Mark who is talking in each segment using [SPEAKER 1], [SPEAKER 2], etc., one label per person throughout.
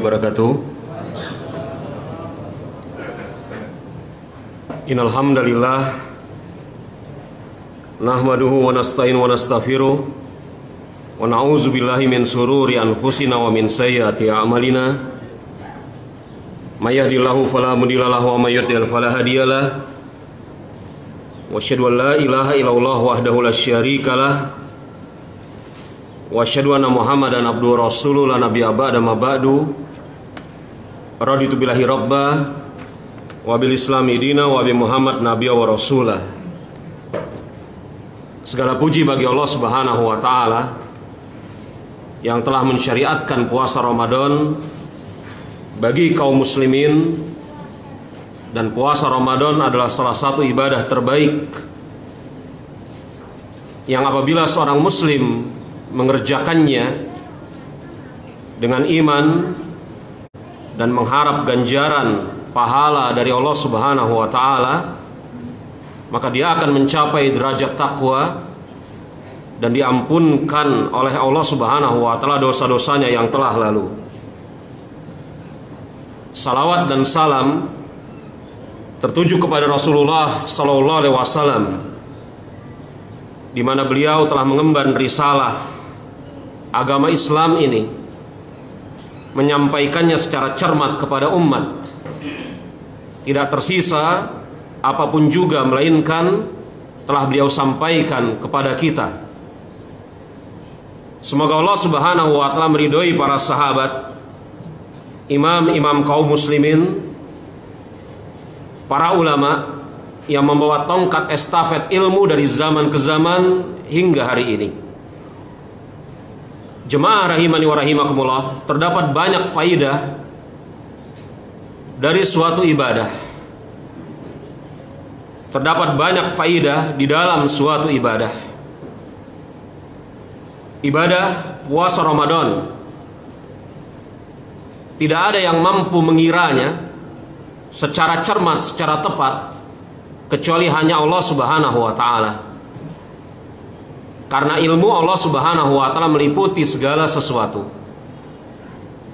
[SPEAKER 1] wabarakatuh. Innal hamdalillah nahmaduhu wa nasta'inu wa nastaghfiruh wa na'udzu billahi min shururi anfusina wa min sayyiati a'malina. May yahdihillahu fala mudilla lahu wa may yudlil fala hadiyalah. Wa asyhadu an la ilaha illallah wahdahu la syarikalah wa asyhadu anna Muhammadan abduhu rasuluhu la nabiyya ba'da ma ba'du. Raditu billahi rabba wa bil islami dina wa bi Muhammad nabiyya wa rasulah. Segala puji bagi Allah Subhanahu wa taala yang telah mensyariatkan puasa Ramadan bagi kaum muslimin, dan puasa Ramadan adalah salah satu ibadah terbaik yang apabila seorang muslim mengerjakannya dengan iman dan mengharap ganjaran pahala dari Allah Subhanahu wa taala, maka dia akan mencapai derajat takwa dan diampunkan oleh Allah Subhanahu wa taala dosa-dosanya yang telah lalu. Salawat dan salam tertuju kepada Rasulullah sallallahu alaihi wasallam, di mana beliau telah mengemban risalah agama Islam ini, menyampaikannya secara cermat kepada umat. Tidak tersisa apapun juga melainkan telah beliau sampaikan kepada kita. Semoga Allah Subhanahu wa taala meridhoi para sahabat, imam-imam kaum muslimin, para ulama yang membawa tongkat estafet ilmu dari zaman ke zaman hingga hari ini. Jemaah rahimani wa rahimakumullah, terdapat banyak faidah dari suatu ibadah. Terdapat banyak faidah di dalam suatu ibadah. Ibadah puasa Ramadan, tidak ada yang mampu mengiranya secara cermat, secara tepat, kecuali hanya Allah Subhanahu wa ta'ala. Karena ilmu Allah Subhanahu wa ta'ala meliputi segala sesuatu.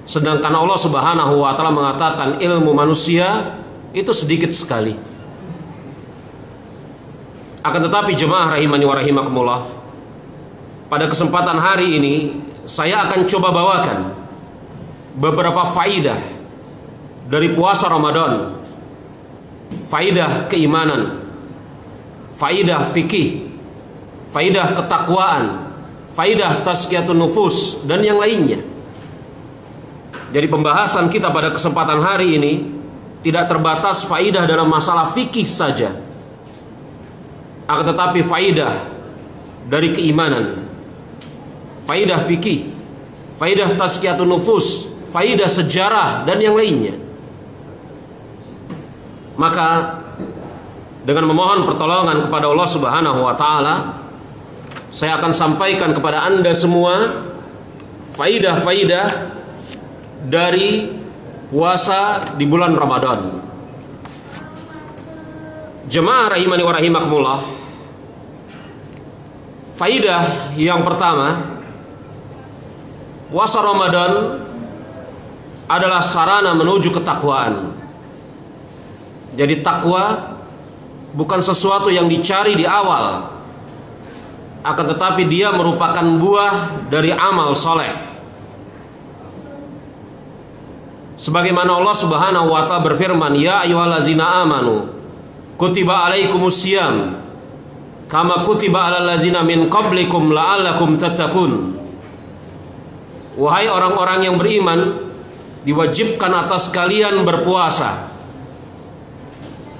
[SPEAKER 1] Sedangkan Allah Subhanahu wa ta'ala mengatakan ilmu manusia itu sedikit sekali. Akan tetapi jemaah rahimani wa rahimakumullah, pada kesempatan hari ini saya akan coba bawakan beberapa faidah dari puasa Ramadan, faidah keimanan, faidah fikih, faidah ketakwaan, faidah tazkiyatun nufus, dan yang lainnya. Jadi pembahasan kita pada kesempatan hari ini tidak terbatas faidah dalam masalah fikih saja, akan tetapi faidah dari keimanan, faidah fikih, faidah tazkiyatun nufus, faidah sejarah, dan yang lainnya. Maka dengan memohon pertolongan kepada Allah Subhanahu wa ta'ala, saya akan sampaikan kepada Anda semua faidah-faidah dari puasa di bulan Ramadan. Jemaah rahimani wa rahimakumullah, faidah yang pertama, puasa Ramadan adalah sarana menuju ketakwaan. Jadi takwa bukan sesuatu yang dicari di awal, akan tetapi dia merupakan buah dari amal soleh. Sebagaimana Allah Subhanahu wa ta'ala berfirman, ya ayyuhallazina amanu kutiba alaikumusiyam kama kutiba alal ladzina min qablikum la'allakum tattaqun. Wahai orang-orang yang beriman, diwajibkan atas kalian berpuasa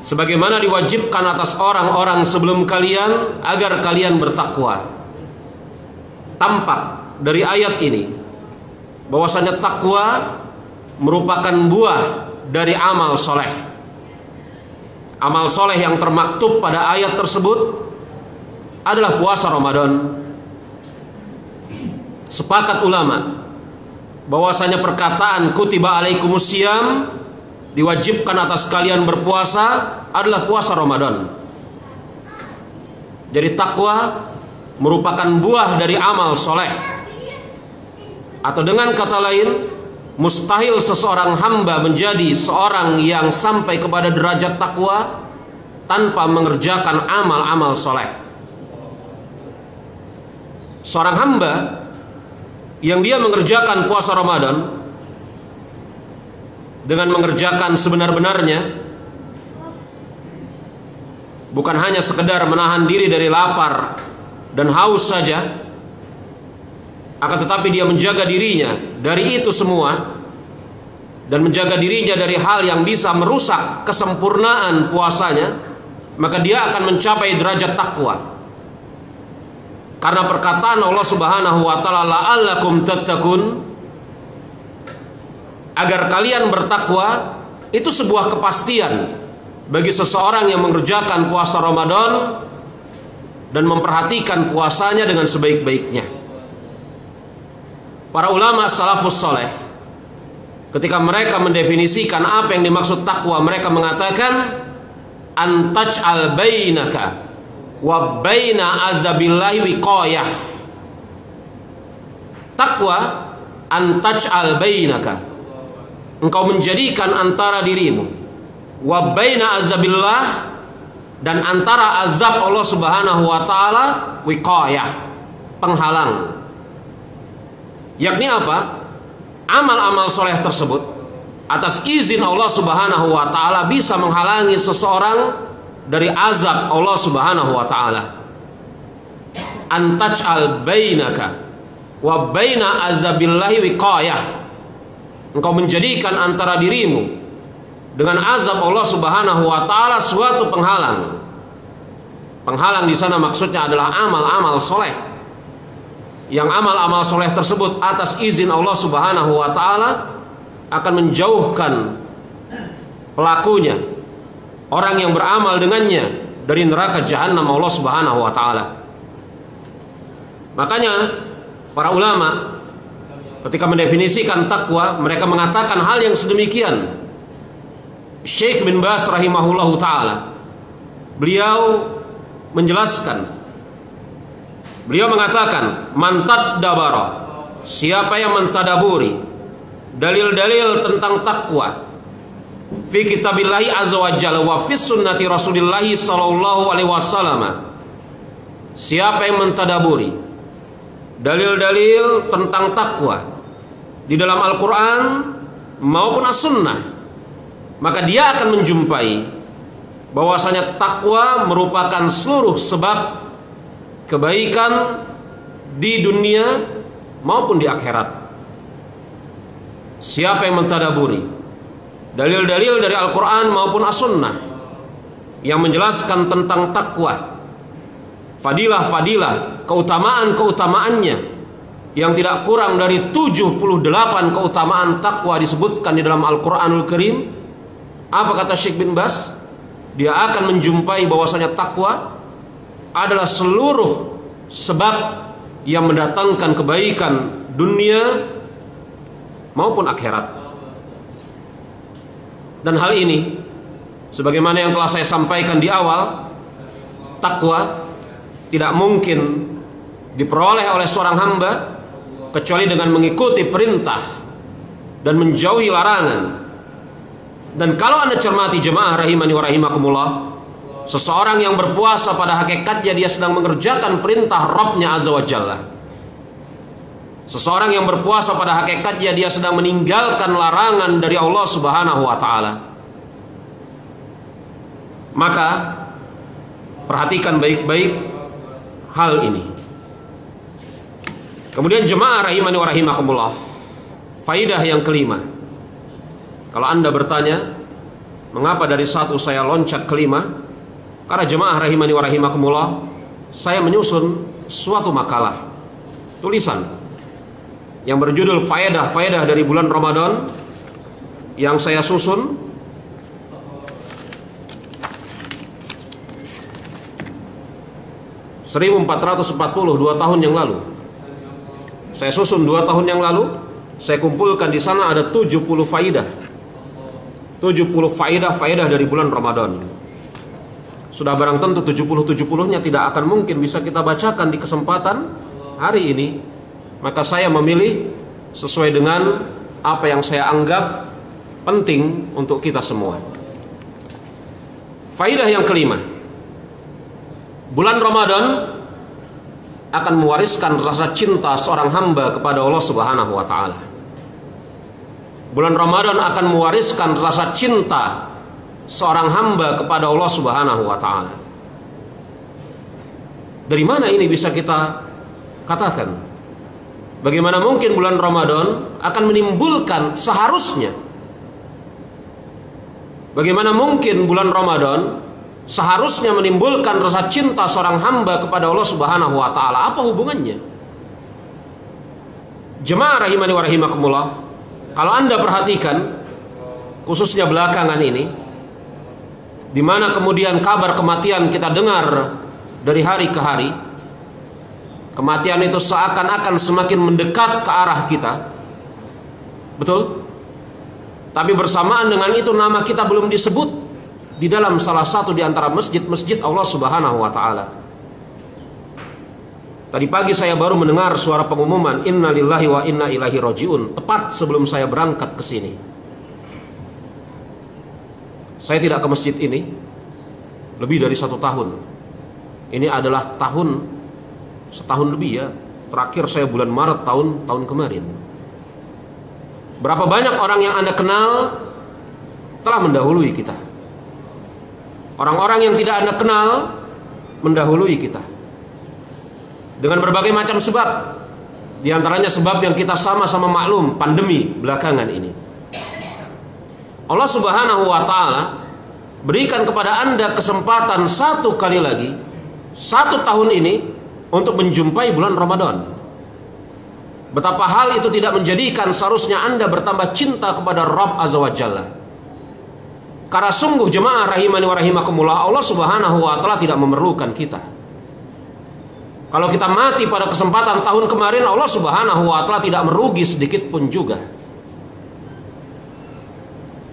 [SPEAKER 1] sebagaimana diwajibkan atas orang-orang sebelum kalian agar kalian bertakwa. Tampak dari ayat ini bahwasanya takwa merupakan buah dari amal soleh. Amal soleh yang termaktub pada ayat tersebut adalah puasa Ramadan. Sepakat ulama bahwasanya perkataan kutiba alaikumusiyam, diwajibkan atas kalian berpuasa, adalah puasa Ramadan. Jadi takwa merupakan buah dari amal soleh, atau dengan kata lain, mustahil seseorang hamba menjadi seorang yang sampai kepada derajat takwa tanpa mengerjakan amal-amal soleh. Seorang hamba yang dia mengerjakan puasa Ramadan dengan mengerjakan sebenar-benarnya, bukan hanya sekedar menahan diri dari lapar dan haus saja, akan tetapi dia menjaga dirinya dari itu semua dan menjaga dirinya dari hal yang bisa merusak kesempurnaan puasanya, maka dia akan mencapai derajat takwa. Karena perkataan Allah Subhanahu wa taala, la'allakum tattaqun, agar kalian bertakwa, itu sebuah kepastian bagi seseorang yang mengerjakan puasa Ramadan dan memperhatikan puasanya dengan sebaik-baiknya. Para ulama salafus saleh ketika mereka mendefinisikan apa yang dimaksud takwa, mereka mengatakan antaj'al bainaka wa baina azabillahi wiqayah. Takwa antaj'al bainaka, engkau menjadikan antara dirimu, wa baina azabillah, dan antara azab Allah Subhanahu wa taala, wiqayah, penghalang. Yakni apa? Amal-amal soleh tersebut atas izin Allah Subhanahu wa taala bisa menghalangi seseorang dari azab Allah Subhanahu wa taala. Antaj'al bainaka wa baina azabillahi wiqayah, engkau menjadikan antara dirimu dengan azab Allah Subhanahu wa taala suatu penghalang. Penghalang di sana maksudnya adalah amal-amal soleh. Yang amal-amal soleh tersebut atas izin Allah Subhanahu wa taala akan menjauhkan pelakunya, orang yang beramal dengannya, dari neraka jahanam Allah Subhanahu wa taala. Makanya para ulama ketika mendefinisikan takwa, mereka mengatakan hal yang sedemikian. Syekh bin Baz rahimahullahu taala, beliau menjelaskan, beliau mengatakan, man tadabbara, siapa yang mentadaburi dalil-dalil tentang takwa fi kitabillahi azza wa jalla wa fi sunnati rasulillahi sallallahu alaihi wasallam, siapa yang mentadaburi dalil-dalil tentang takwa di dalam Al-Quran maupun As-Sunnah, maka dia akan menjumpai bahwasanya takwa merupakan seluruh sebab kebaikan di dunia maupun di akhirat. Siapa yang mentadaburi dalil-dalil dari Al-Quran maupun As-Sunnah yang menjelaskan tentang takwa, fadilah-fadilah, keutamaan-keutamaannya yang tidak kurang dari 78 keutamaan takwa disebutkan di dalam Al-Quranul Karim, apa kata Syekh bin Baz? Dia akan menjumpai bahwasanya takwa adalah seluruh sebab yang mendatangkan kebaikan dunia maupun akhirat. Dan hal ini, sebagaimana yang telah saya sampaikan di awal, takwa tidak mungkin diperoleh oleh seorang hamba kecuali dengan mengikuti perintah dan menjauhi larangan. Dan kalau Anda cermati jemaah rahimani wa rahimakumullah, seseorang yang berpuasa pada hakikatnya dia sedang mengerjakan perintah Rabbnya azza wa jalla. Seseorang yang berpuasa pada hakikatnya dia sedang meninggalkan larangan dari Allah Subhanahu wa taala. Maka perhatikan baik-baik hal ini. Kemudian jemaah rahimani wa rahimakumullah, faidah yang kelima. Kalau Anda bertanya, mengapa dari satu saya loncat kelima? Karena jemaah rahimani wa rahimakumullah, saya menyusun suatu makalah tulisan yang berjudul faedah-faedah dari bulan Ramadan yang saya susun dua tahun yang lalu. Saya susun 2 tahun yang lalu. Saya kumpulkan di sana ada 70 faidah. 70 faedah-faedah dari bulan Ramadan. Sudah barang tentu 70-70-nya tidak akan mungkin bisa kita bacakan di kesempatan hari ini. Maka saya memilih sesuai dengan apa yang saya anggap penting untuk kita semua. Faidah yang kelima, bulan Ramadan akan mewariskan rasa cinta seorang hamba kepada Allah Subhanahu wa taala. Bulan Ramadan akan mewariskan rasa cinta seorang hamba kepada Allah Subhanahu wa taala. Dari mana ini bisa kita katakan? Bagaimana mungkin bulan Ramadan akan menimbulkan seharusnya? Bagaimana mungkin bulan Ramadan seharusnya menimbulkan rasa cinta seorang hamba kepada Allah Subhanahu wa taala? Apa hubungannya? Jemaah rahimani wa rahimakumullah, kalau Anda perhatikan khususnya belakangan ini, di mana kemudian kabar kematian kita dengar dari hari ke hari, kematian itu seakan-akan semakin mendekat ke arah kita. Betul? Tapi bersamaan dengan itu nama kita belum disebut di dalam salah satu di antara masjid-masjid Allah Subhanahu wa taala. Tadi pagi saya baru mendengar suara pengumuman inna lillahi wa inna ilaihi rajiun tepat sebelum saya berangkat ke sini. Saya tidak ke masjid ini lebih dari 1 tahun. Ini adalah setahun lebih ya. Terakhir saya bulan Maret tahun kemarin. Berapa banyak orang yang Anda kenal telah mendahului kita. Orang-orang yang tidak Anda kenal mendahului kita dengan berbagai macam sebab. Di antaranya sebab yang kita sama-sama maklum, pandemi belakangan ini. Allah Subhanahu wa taala berikan kepada Anda kesempatan satu kali lagi, 1 tahun ini, untuk menjumpai bulan Ramadan. Betapa hal itu tidak menjadikan seharusnya Anda bertambah cinta kepada Rabb Azza wa Jalla. Karena sungguh jemaah rahimani wa rahimakumullah, Allah Subhanahu wa taala tidak memerlukan kita. Kalau kita mati pada kesempatan tahun kemarin, Allah Subhanahu wa taala tidak merugi sedikit pun juga.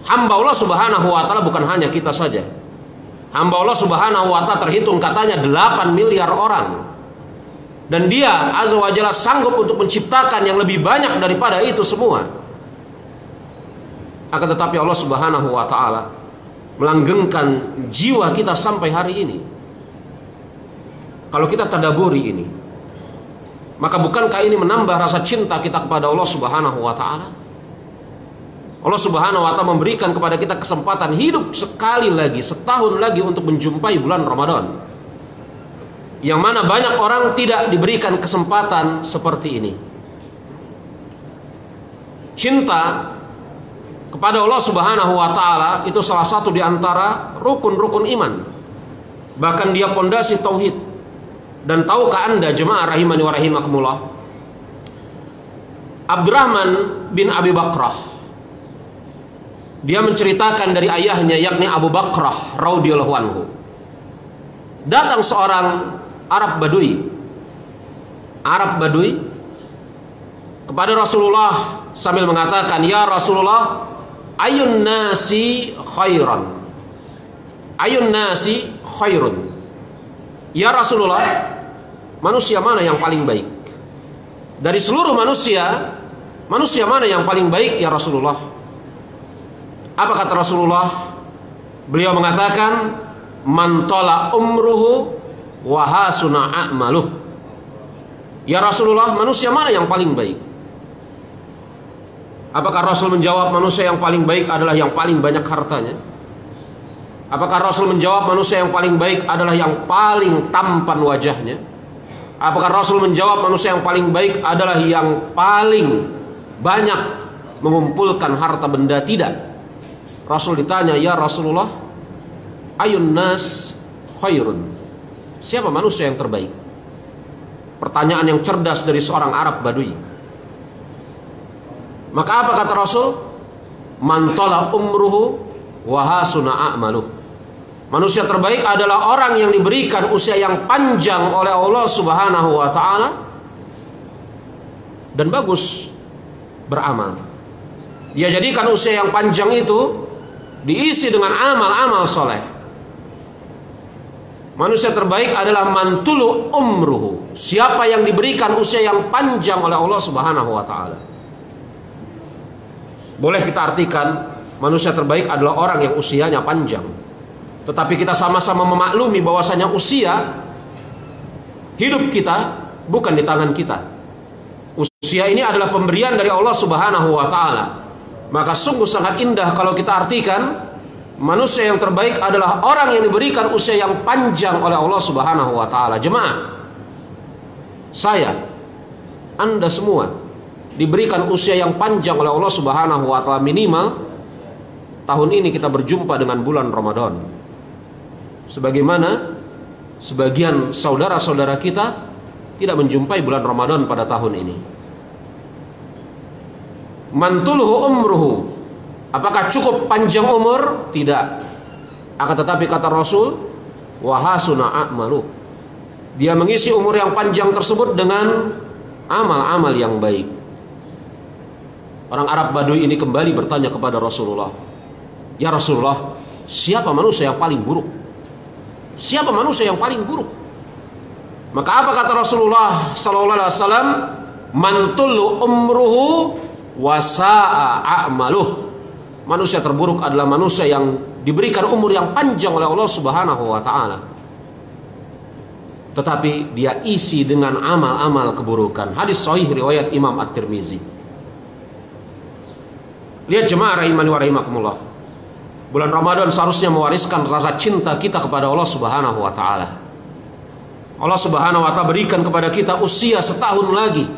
[SPEAKER 1] Hamba Allah Subhanahu wa taala bukan hanya kita saja. Hamba Allah Subhanahu wa taala terhitung katanya 8 miliar orang. Dan Dia Azza wa Jalla sanggup untuk menciptakan yang lebih banyak daripada itu semua. Akan tetapi Allah Subhanahu wa taala melanggengkan jiwa kita sampai hari ini. Kalau kita tadaburi ini, maka bukankah ini menambah rasa cinta kita kepada Allah Subhanahu wa taala? Allah Subhanahu wa taala memberikan kepada kita kesempatan hidup sekali lagi, setahun lagi untuk menjumpai bulan Ramadan. Yang mana banyak orang tidak diberikan kesempatan seperti ini. Cinta kepada Allah Subhanahu wa taala itu salah satu di antara rukun-rukun iman. Bahkan dia pondasi tauhid. Dan tahukah Anda jemaah rahimani wa rahimakumullah, Abdurrahman bin Abi Bakrah, dia menceritakan dari ayahnya yakni Abu Bakrah radhiyallahu anhu. Datang seorang Arab Badui kepada Rasulullah sambil mengatakan, "Ya Rasulullah, ayun nasi khairan? Ayun nasi khairun?" Ya Rasulullah, manusia mana yang paling baik? Dari seluruh manusia mana yang paling baik ya Rasulullah? Apa kata Rasulullah? Beliau mengatakan, "Man tala umruhu wa hasuna a'maluh." Ya Rasulullah, manusia mana yang paling baik? Apakah Rasul menjawab manusia yang paling baik adalah yang paling banyak hartanya? Apakah Rasul menjawab manusia yang paling baik adalah yang paling tampan wajahnya? Apakah Rasul menjawab manusia yang paling baik adalah yang paling banyak mengumpulkan harta benda? Tidak. Rasul ditanya, "Ya Rasulullah, ayun nas khairun?" Siapa manusia yang terbaik? Pertanyaan yang cerdas dari seorang Arab Badui. Maka apa kata Rasul? "Man tala umruhu wa hasuna a'maluh." Manusia terbaik adalah orang yang diberikan usia yang panjang oleh Allah Subhanahu wa taala dan bagus beramal. Dia jadikan usia yang panjang itu diisi dengan amal-amal soleh. Manusia terbaik adalah mantulu umruhu, siapa yang diberikan usia yang panjang oleh Allah Subhanahu wa taala. Boleh kita artikan manusia terbaik adalah orang yang usianya panjang. Tetapi kita sama-sama memaklumi bahwasanya usia hidup kita bukan di tangan kita. Usia ini adalah pemberian dari Allah Subhanahu wa taala. Maka sungguh sangat indah kalau kita artikan manusia yang terbaik adalah orang yang diberikan usia yang panjang oleh Allah Subhanahu wa taala. Jemaah, saya, Anda semua diberikan usia yang panjang oleh Allah Subhanahu wa taala. Minimal tahun ini kita berjumpa dengan bulan Ramadan. Sebagaimana sebagian saudara-saudara kita tidak menjumpai bulan Ramadan pada tahun ini. Mantuluhu umruhu, apakah cukup panjang umur? Tidak. Akan tetapi kata Rasul, wahasuna a'malu, dia mengisi umur yang panjang tersebut dengan amal-amal yang baik. Orang Arab Baduy ini kembali bertanya kepada Rasulullah, ya Rasulullah, siapa manusia yang paling buruk? Siapa manusia yang paling buruk? Maka apa kata Rasulullah sallallahu alaihi wasallam? Mantulu umruhu wasa'a a'maluh. Manusia terburuk adalah manusia yang diberikan umur yang panjang oleh Allah Subhanahu wa taala, tetapi dia isi dengan amal-amal keburukan. Hadis sahih riwayat Imam At-Tirmizi. Lihat jemaah rahimani wa rahimakumullah, bulan Ramadan seharusnya mewariskan rasa cinta kita kepada Allah Subhanahu wa taala. Allah Subhanahu wa taala berikan kepada kita usia setahun lagi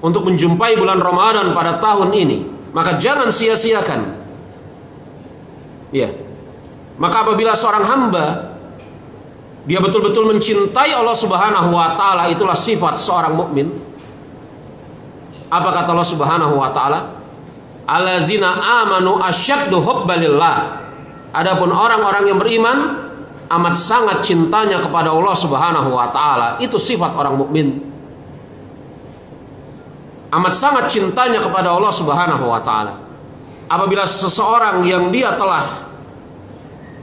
[SPEAKER 1] untuk menjumpai bulan Ramadan pada tahun ini. Maka jangan sia-siakan. Ya. Maka apabila seorang hamba dia betul-betul mencintai Allah Subhanahu wa taala, itulah sifat seorang mukmin. Apa kata Allah Subhanahu wa taala? Allazina amanu asyaddu hubbalillah. Adapun orang-orang yang beriman amat sangat cintanya kepada Allah Subhanahu wa taala. Itu sifat orang mukmin. Amat sangat cintanya kepada Allah Subhanahu wa taala. Apabila seseorang yang dia telah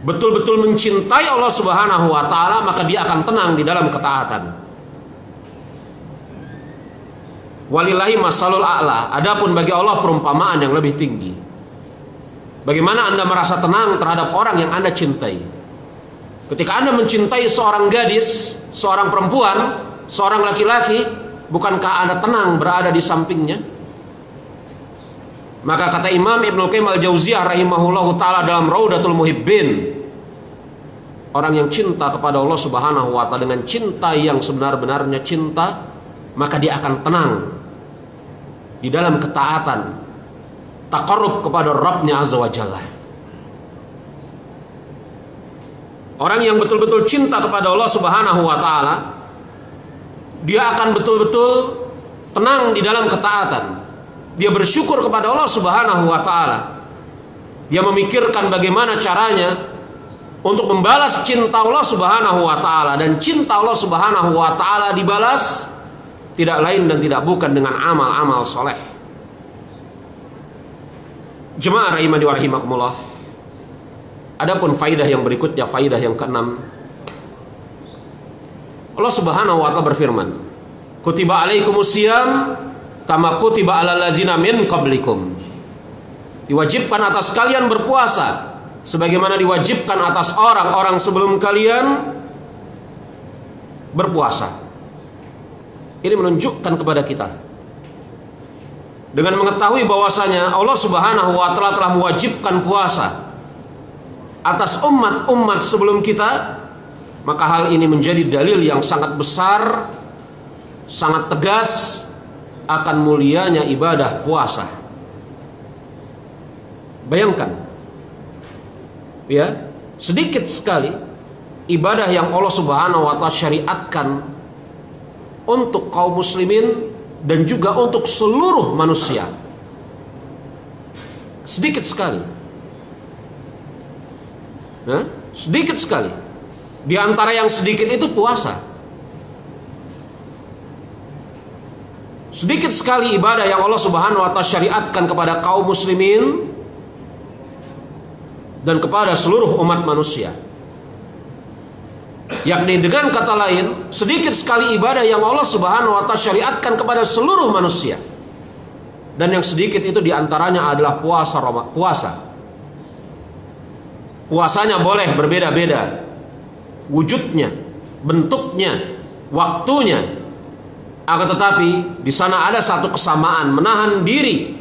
[SPEAKER 1] betul-betul mencintai Allah Subhanahu wa taala, maka dia akan tenang di dalam ketaatan. Walillahi masalul a'la. Adapun bagi Allah perumpamaan yang lebih tinggi. Bagaimana Anda merasa tenang terhadap orang yang Anda cintai? Ketika Anda mencintai seorang gadis, seorang perempuan, seorang laki-laki, bukankah Anda tenang berada di sampingnya? Maka kata Imam Ibnu Qayyim al-Jauziyah rahimahullahu taala dalam Raudatul Muhibbin, orang yang cinta kepada Allah Subhanahu wa taala dengan cinta yang sebenar-benarnya cinta, maka dia akan tenang di dalam ketaatan, taqarrub kepada Rabbnya Azza wa Jalla. Orang yang betul-betul cinta kepada Allah Subhanahu wa taala, dia akan betul-betul tenang di dalam ketaatan. Dia bersyukur kepada Allah Subhanahu wa taala. Dia memikirkan bagaimana caranya untuk membalas cinta Allah Subhanahu wa taala, dan cinta Allah Subhanahu wa taala dibalas tidak lain dan tidak bukan dengan amal-amal soleh. Jemaah rahimani wa rahimakumullah. Adapun faidah yang berikutnya, faidah yang keenam, Allah Subhanahu wa taala berfirman, kutiba alaikumusiyam kama kutiba alal ladzina min qablikum. Diwajibkan atas kalian berpuasa sebagaimana diwajibkan atas orang-orang sebelum kalian berpuasa. Ini menunjukkan kepada kita, dengan mengetahui bahwasanya Allah Subhanahu wa taala telah mewajibkan puasa atas umat-umat sebelum kita, maka hal ini menjadi dalil yang sangat besar, sangat tegas akan mulianya ibadah puasa. Bayangkan, ya, sedikit sekali ibadah yang Allah Subhanahu wa taala syariatkan untuk kaum muslimin dan juga untuk seluruh manusia. Sedikit sekali. Nah, sedikit sekali. Di antara yang sedikit itu puasa. Sedikit sekali ibadah yang Allah Subhanahu wa taala syariatkan kepada kaum muslimin dan kepada seluruh umat manusia. Yakni dengan kata lain, sedikit sekali ibadah yang Allah Subhanahu wa taala syariatkan kepada seluruh manusia. Dan yang sedikit itu diantaranya adalah puasa. Puasanya boleh berbeda-beda, wujudnya, bentuknya, waktunya. Akan tetapi di sana ada satu kesamaan, menahan diri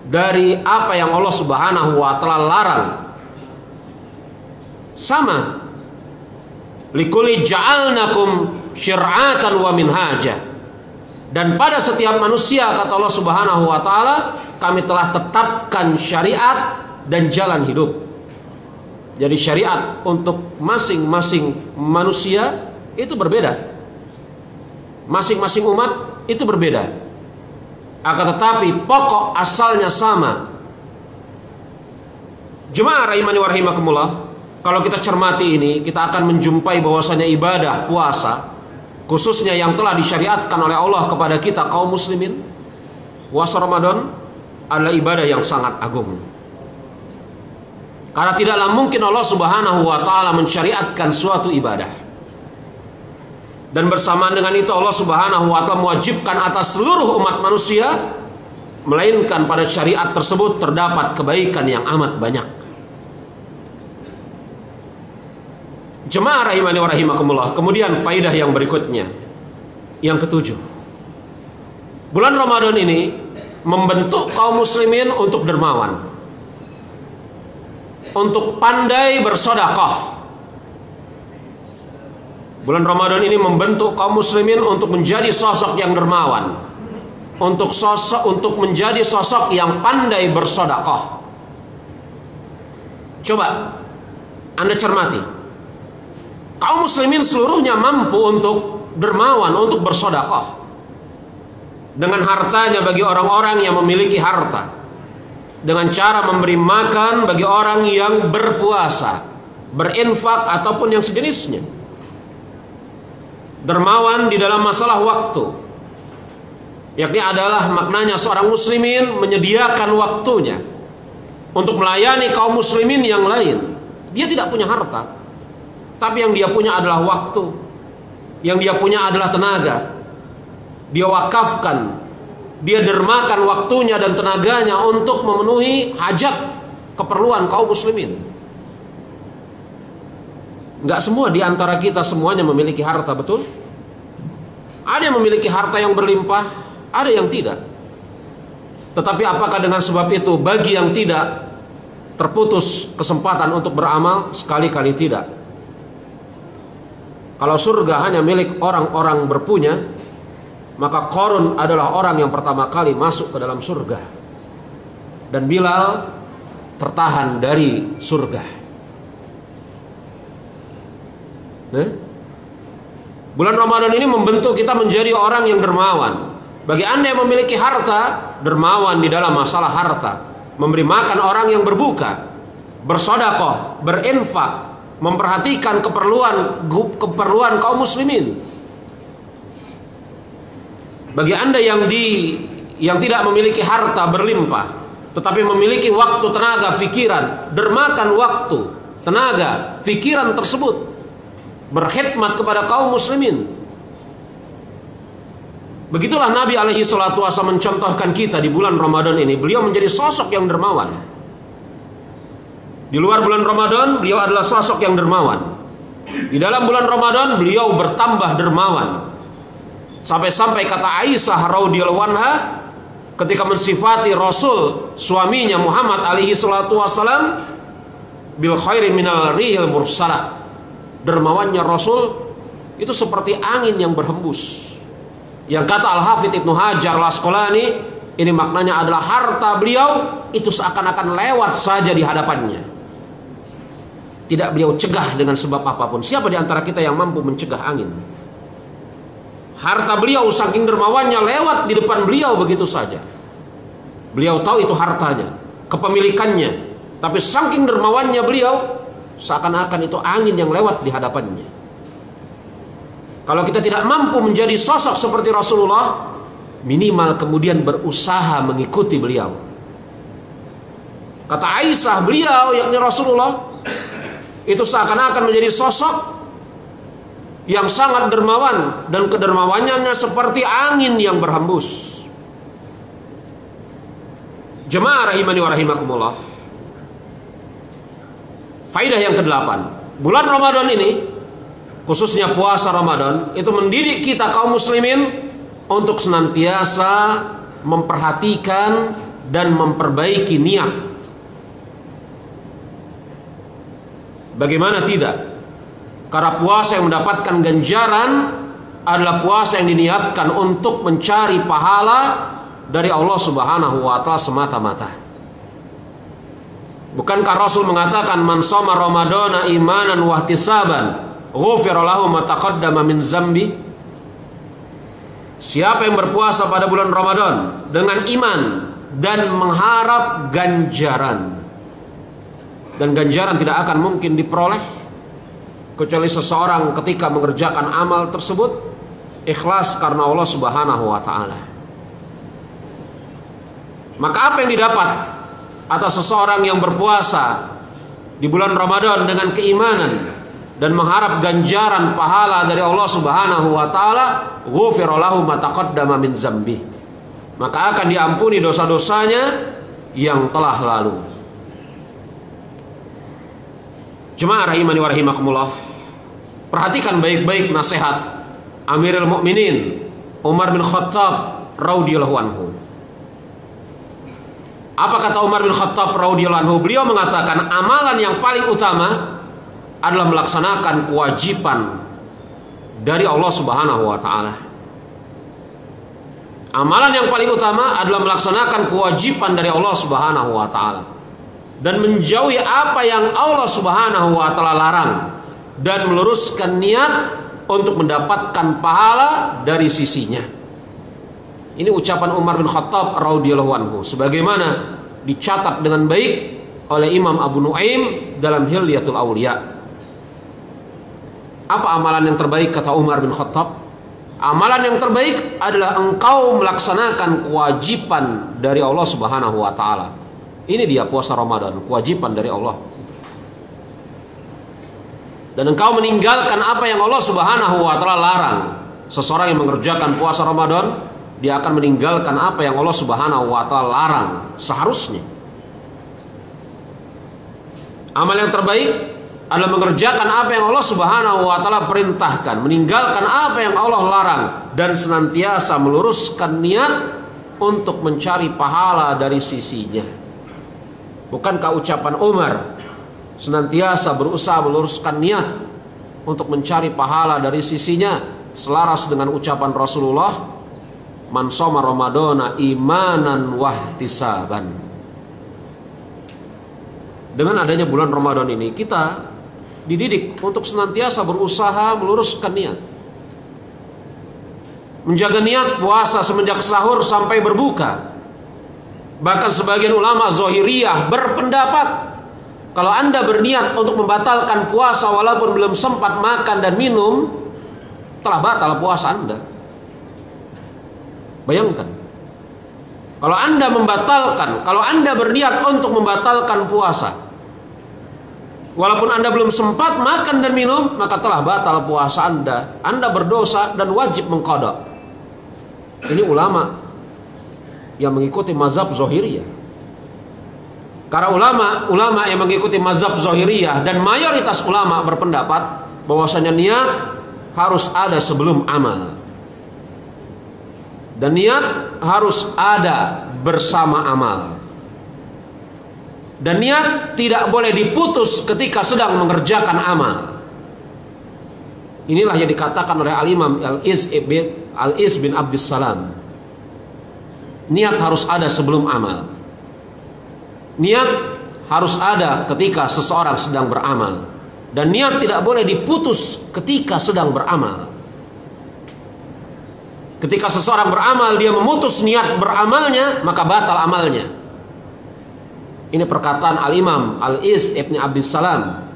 [SPEAKER 1] dari apa yang Allah Subhanahu wa taala larang. Sama. Likulli ja'alnakum syir'atan wa minhaja. Dan pada setiap manusia, kata Allah Subhanahu wa taala, kami telah tetapkan syariat dan jalan hidup. Jadi syariat untuk masing-masing manusia itu berbeda. Masing-masing umat itu berbeda. Akan tetapi pokok asalnya sama. Jemaah rahimani wa rahimakumullah, kalau kita cermati ini, kita akan menjumpai bahwasanya ibadah puasa, khususnya yang telah disyariatkan oleh Allah kepada kita kaum muslimin, puasa Ramadan adalah ibadah yang sangat agung. Karena tidaklah mungkin Allah Subhanahu wa taala mensyariatkan suatu ibadah dan bersamaan dengan itu Allah Subhanahu wa taala mewajibkan atas seluruh umat manusia, melainkan pada syariat tersebut terdapat kebaikan yang amat banyak. Jemaah rahimani wa rahimakumullah. Kemudian faidah yang berikutnya, yang ketujuh, bulan Ramadan ini membentuk kaum muslimin untuk dermawan, untuk pandai bersedekah. Bulan Ramadan ini membentuk kaum muslimin untuk menjadi sosok yang dermawan, untuk menjadi sosok yang pandai bersedekah. Coba Anda cermati, kaum muslimin seluruhnya mampu untuk dermawan, untuk bersedekah dengan hartanya bagi orang-orang yang memiliki harta, dengan cara memberi makan bagi orang yang berpuasa, berinfak ataupun yang sejenisnya. Dermawan di dalam masalah waktu, yakni adalah maknanya seorang muslimin menyediakan waktunya untuk melayani kaum muslimin yang lain. Dia tidak punya harta, tapi yang dia punya adalah waktu, yang dia punya adalah tenaga. Dia wakafkan, dia dermakan waktunya dan tenaganya untuk memenuhi hajat keperluan kaum muslimin. Enggak semua di antara kita semuanya memiliki harta, betul? Ada yang memiliki harta yang berlimpah, ada yang tidak. Tetapi apakah dengan sebab itu bagi yang tidak terputus kesempatan untuk beramal? Sekali-kali tidak. Kalau surga hanya milik orang-orang berpunya, maka Qarun adalah orang yang pertama kali masuk ke dalam surga, dan Bilal tertahan dari surga. Bulan Ramadan ini membentuk kita menjadi orang yang dermawan. Bagi Anda yang memiliki harta, dermawan di dalam masalah harta, memberi makan orang yang berbuka, bersedekah, berinfak, memperhatikan keperluan kaum muslimin. Bagi Anda yang tidak memiliki harta berlimpah, tetapi memiliki waktu, tenaga, pikiran, dermakan waktu, tenaga, pikiran tersebut, berkhidmat kepada kaum muslimin. Begitulah Nabi alaihi salatu wasallam mencontohkan kita di bulan Ramadan ini. Beliau menjadi sosok yang dermawan. Di luar bulan Ramadan, beliau adalah sosok yang dermawan. Di dalam bulan Ramadan, beliau bertambah dermawan. Sampai-sampai kata Aisyah radhiyallahu anha ketika mensifati Rasul, suaminya Muhammad alaihi salatu wasallam, bil khairi minal rihil mursalah. Dermawannya Rasul itu seperti angin yang berhembus. Yang kata Al-Hafidz Ibnu Hajar Al-Asqalani, ini maknanya adalah harta beliau itu seakan-akan lewat saja di hadapannya. Tidak beliau cegah dengan sebab apapun. Siapa di antara kita yang mampu mencegah angin? Harta beliau saking dermawannya lewat di depan beliau begitu saja. Beliau tahu itu hartanya, kepemilikannya, tapi saking dermawannya beliau, seakan-akan itu angin yang lewat di hadapannya. Kalau kita tidak mampu menjadi sosok seperti Rasulullah, minimal kemudian berusaha mengikuti beliau. Kata Aisyah, beliau yakni Rasulullah itu seakan-akan menjadi sosok yang sangat dermawan, dan kedermawannya seperti angin yang berhembus. Jemaah rahimani wa rahimakumullah. Faidah yang ke-8, bulan Ramadan ini, khususnya puasa Ramadan, itu mendidik kita kaum muslimin untuk senantiasa memperhatikan dan memperbaiki niat. Bagaimana tidak? Karena puasa yang mendapatkan ganjaran adalah puasa yang diniatkan untuk mencari pahala dari Allah Subhanahu wa taala semata-mata. Bukankah Rasul mengatakan man shoma ramadhana imanan wa ihtisaban ghufira lahu ma taqaddama min zambi? Siapa yang berpuasa pada bulan Ramadan dengan iman dan mengharap ganjaran, dan ganjaran tidak akan mungkin diperoleh kecuali seseorang ketika mengerjakan amal tersebut ikhlas karena Allah Subhanahu wa taala. Maka apa yang didapat atas seseorang yang berpuasa di bulan Ramadan dengan keimanan dan mengharap ganjaran pahala dari Allah Subhanahu wa taala, ghufira lahu ma taqaddama min zambi, maka akan diampuni dosa-dosanya yang telah lalu. Jemaah rahimani wa rahimakumullah, perhatikan baik-baik nasihat Amirul Mukminin Umar bin Khattab radhiyallahu anhu. Apa kata Umar bin Khattab radhiyallahu anhu? Beliau mengatakan amalan yang paling utama adalah melaksanakan kewajiban dari Allah Subhanahu wa taala. Amalan yang paling utama adalah melaksanakan kewajiban dari Allah Subhanahu wa taala dan menjauhi apa yang Allah Subhanahu wa taala larang dan meluruskan niat untuk mendapatkan pahala dari sisinya. Ini ucapan Umar bin Khattab radhiyallahu anhu sebagaimana dicatat dengan baik oleh Imam Abu Nuaim dalam Hilyatul Auliya. Apa amalan yang terbaik kata Umar bin Khattab? Amalan yang terbaik adalah engkau melaksanakan kewajiban dari Allah Subhanahu wa taala. Ini dia puasa Ramadan, kewajiban dari Allah. Dan engkau meninggalkan apa yang Allah Subhanahu wa taala larang. Seseorang yang mengerjakan puasa Ramadan, dia akan meninggalkan apa yang Allah Subhanahu wa taala larang seharusnya. Amal yang terbaik adalah mengerjakan apa yang Allah Subhanahu wa taala perintahkan, meninggalkan apa yang Allah larang, dan senantiasa meluruskan niat untuk mencari pahala dari sisinya. Bukankah ucapan Umar senantiasa berusaha meluruskan niat untuk mencari pahala dari sisinya selaras dengan ucapan Rasulullah, man shoma ramadhana imanan wahtisaban. Dengan adanya bulan Ramadan ini, kita dididik untuk senantiasa berusaha meluruskan niat, menjaga niat puasa semenjak sahur sampai berbuka. Bahkan sebagian ulama Zahiriyah berpendapat kalau Anda berniat untuk membatalkan puasa walaupun belum sempat makan dan minum, telah batal puasa Anda. Bayangkan, kalau Anda berniat untuk membatalkan puasa walaupun Anda belum sempat makan dan minum, maka telah batal puasa Anda. Anda berdosa dan wajib mengqadha. Ini ulama yang mengikuti mazhab Zahiriyah. Karena ulama yang mengikuti mazhab Zahiriyah dan mayoritas ulama berpendapat bahwasanya niat harus ada sebelum amal. Dan niat harus ada bersama amal. Dan niat tidak boleh diputus ketika sedang mengerjakan amal. Inilah yang dikatakan oleh Al-Imam Al-Iz bin Abdissalam. Niat harus ada sebelum amal. Niat harus ada ketika seseorang sedang beramal. Dan niat tidak boleh diputus ketika sedang beramal. Ketika seseorang beramal, dia memutus niat beramalnya, maka batal amalnya. Ini perkataan Al-Imam Al-Iz ibn Abdissalam.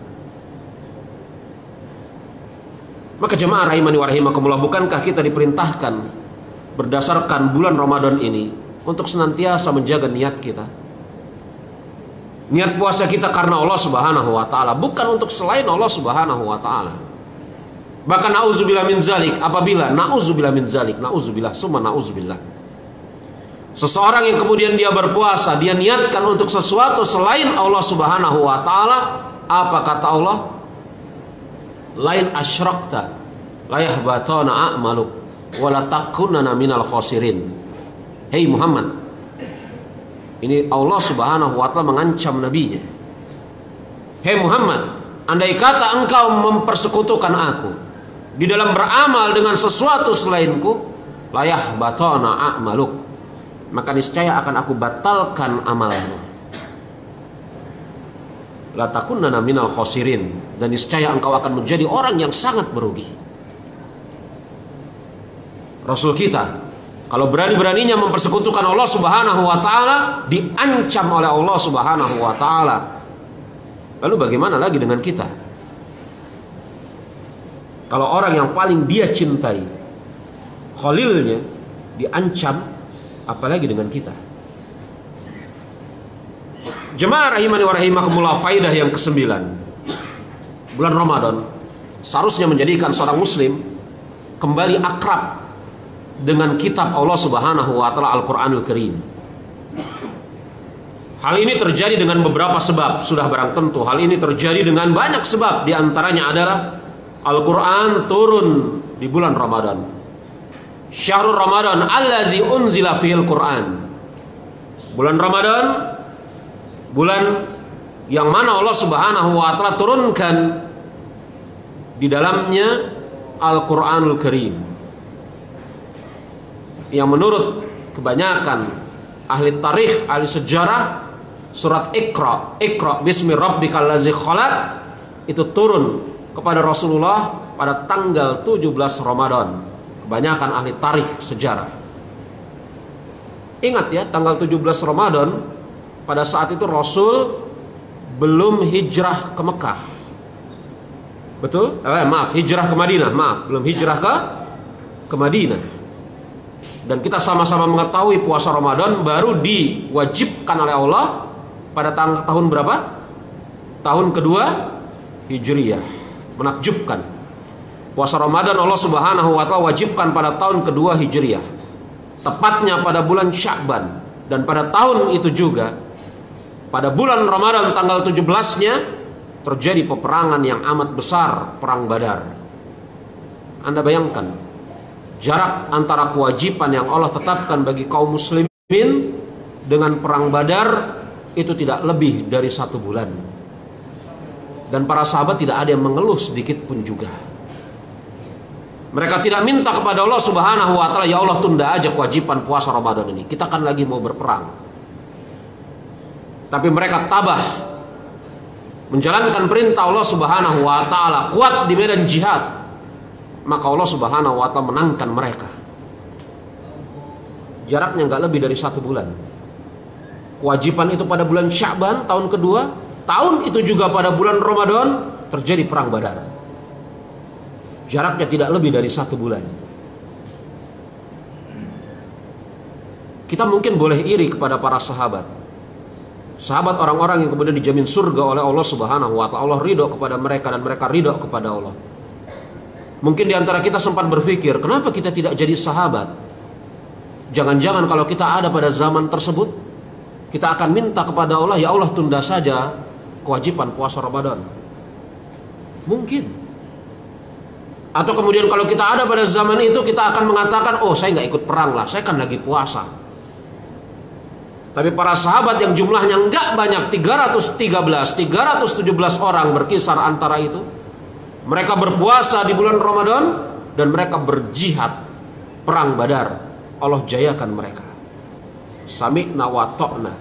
[SPEAKER 1] Maka jemaah rahimani wa rahimakumullah, bukankah kita diperintahkan berdasarkan bulan Ramadan ini untuk senantiasa menjaga niat kita? Niat puasa kita karena Allah Subhanahu wa taala, bukan untuk selain Allah Subhanahu wa taala. Bahkan na'udzubillah min zalik, apabila na'udzubillah min zalik, na'udzubillah summa na'udzubillah, Seseorang yang kemudian dia berpuasa, dia niatkan untuk sesuatu selain Allah Subhanahu wa taala, apa kata Allah? Lain asyrakta la yahbatana a'maluk wa la takunanna minal khasirin. Hei Muhammad, ini Allah Subhanahu wa taala mengancam nabinya. Hei Muhammad, andai kata engkau mempersekutukan aku di dalam beramal dengan sesuatu selainku, la yahbatana a'maluk, maka niscaya akan aku batalkan amalmu. La takunanna minal khasirin, dan niscaya engkau akan menjadi orang yang sangat merugi. Rasul kita kalau berani-beraninya mempersekutukan Allah Subhanahu wa taala, diancam oleh Allah Subhanahu wa taala. Lalu bagaimana lagi dengan kita? Kalau orang yang paling dia cintai, khalilnya, diancam, apalagi dengan kita. Jemaah rahimani wa rahimakumullah, faidah yang ke-9. Bulan Ramadan seharusnya menjadikan seorang muslim kembali akrab dengan kitab Allah Subhanahu wa taala, Al-Qur'anul Karim. Hal ini terjadi dengan beberapa sebab, sudah barang tentu hal ini terjadi dengan banyak sebab. Di antaranya adalah Al-Qur'an turun di bulan Ramadan. Syahrul Ramadan allazi unzila fihil Qur'an. Bulan Ramadan, bulan yang mana Allah Subhanahu wa taala turunkan di dalamnya Al-Qur'anul Karim, yang menurut kebanyakan ahli tarikh, ahli sejarah, surat Iqra bismi rabbikal ladzi khalaq itu turun kepada Rasulullah pada tanggal 17 Ramadan. Kebanyakan ahli tarikh sejarah ingat ya, tanggal 17 Ramadan, pada saat itu Rasul belum hijrah ke Mekah. Betul? Hijrah ke Madinah. Belum hijrah ke Madinah. Dan kita sama-sama mengetahui puasa Ramadan baru diwajibkan oleh Allah pada tahun berapa? Tahun kedua Hijriyah. Menakjubkan. Puasa Ramadan Allah Subhanahu wa taala wajibkan pada tahun kedua Hijriyah. Tepatnya pada bulan Sya'ban. Dan pada tahun itu juga, pada bulan Ramadan tanggal 17-nya, terjadi peperangan yang amat besar, perang Badar. Anda bayangkan jarak antara kewajiban yang Allah tetapkan bagi kaum muslimin dengan perang Badar itu tidak lebih dari 1 bulan. Dan para sahabat tidak ada yang mengeluh sedikit pun juga. Mereka tidak minta kepada Allah Subhanahu wa taala, ya Allah tunda aja kewajiban puasa Ramadan ini, kita kan lagi mau berperang. Tapi mereka tabah menjalankan perintah Allah Subhanahu wa taala, kuat di medan jihad. Maka Allah Subhanahu wa taala menangkan mereka. Jaraknya nggak lebih dari 1 bulan. Kewajiban itu pada bulan Sya'ban tahun kedua, tahun itu juga pada bulan Ramadan terjadi perang Badar. Jaraknya tidak lebih dari 1 bulan. Kita mungkin boleh iri kepada para sahabat. Sahabat orang-orang yang kemudian dijamin surga oleh Allah Subhanahu wa taala. Allah ridho kepada mereka dan mereka ridho kepada Allah. Mungkin diantara kita sempat berpikir, kenapa kita tidak jadi sahabat? Jangan-jangan kalau kita ada pada zaman tersebut, kita akan minta kepada Allah, ya Allah tunda saja kewajiban puasa Ramadan. Mungkin. Atau kemudian kalau kita ada pada zaman itu, kita akan mengatakan, oh saya nggak ikut perang lah, saya kan lagi puasa. Tapi para sahabat yang jumlahnya nggak banyak, 317 orang berkisar antara itu, mereka berpuasa di bulan Ramadan dan mereka berjihad perang Badar. Allah jayakan mereka. Sami'na wa ta'na.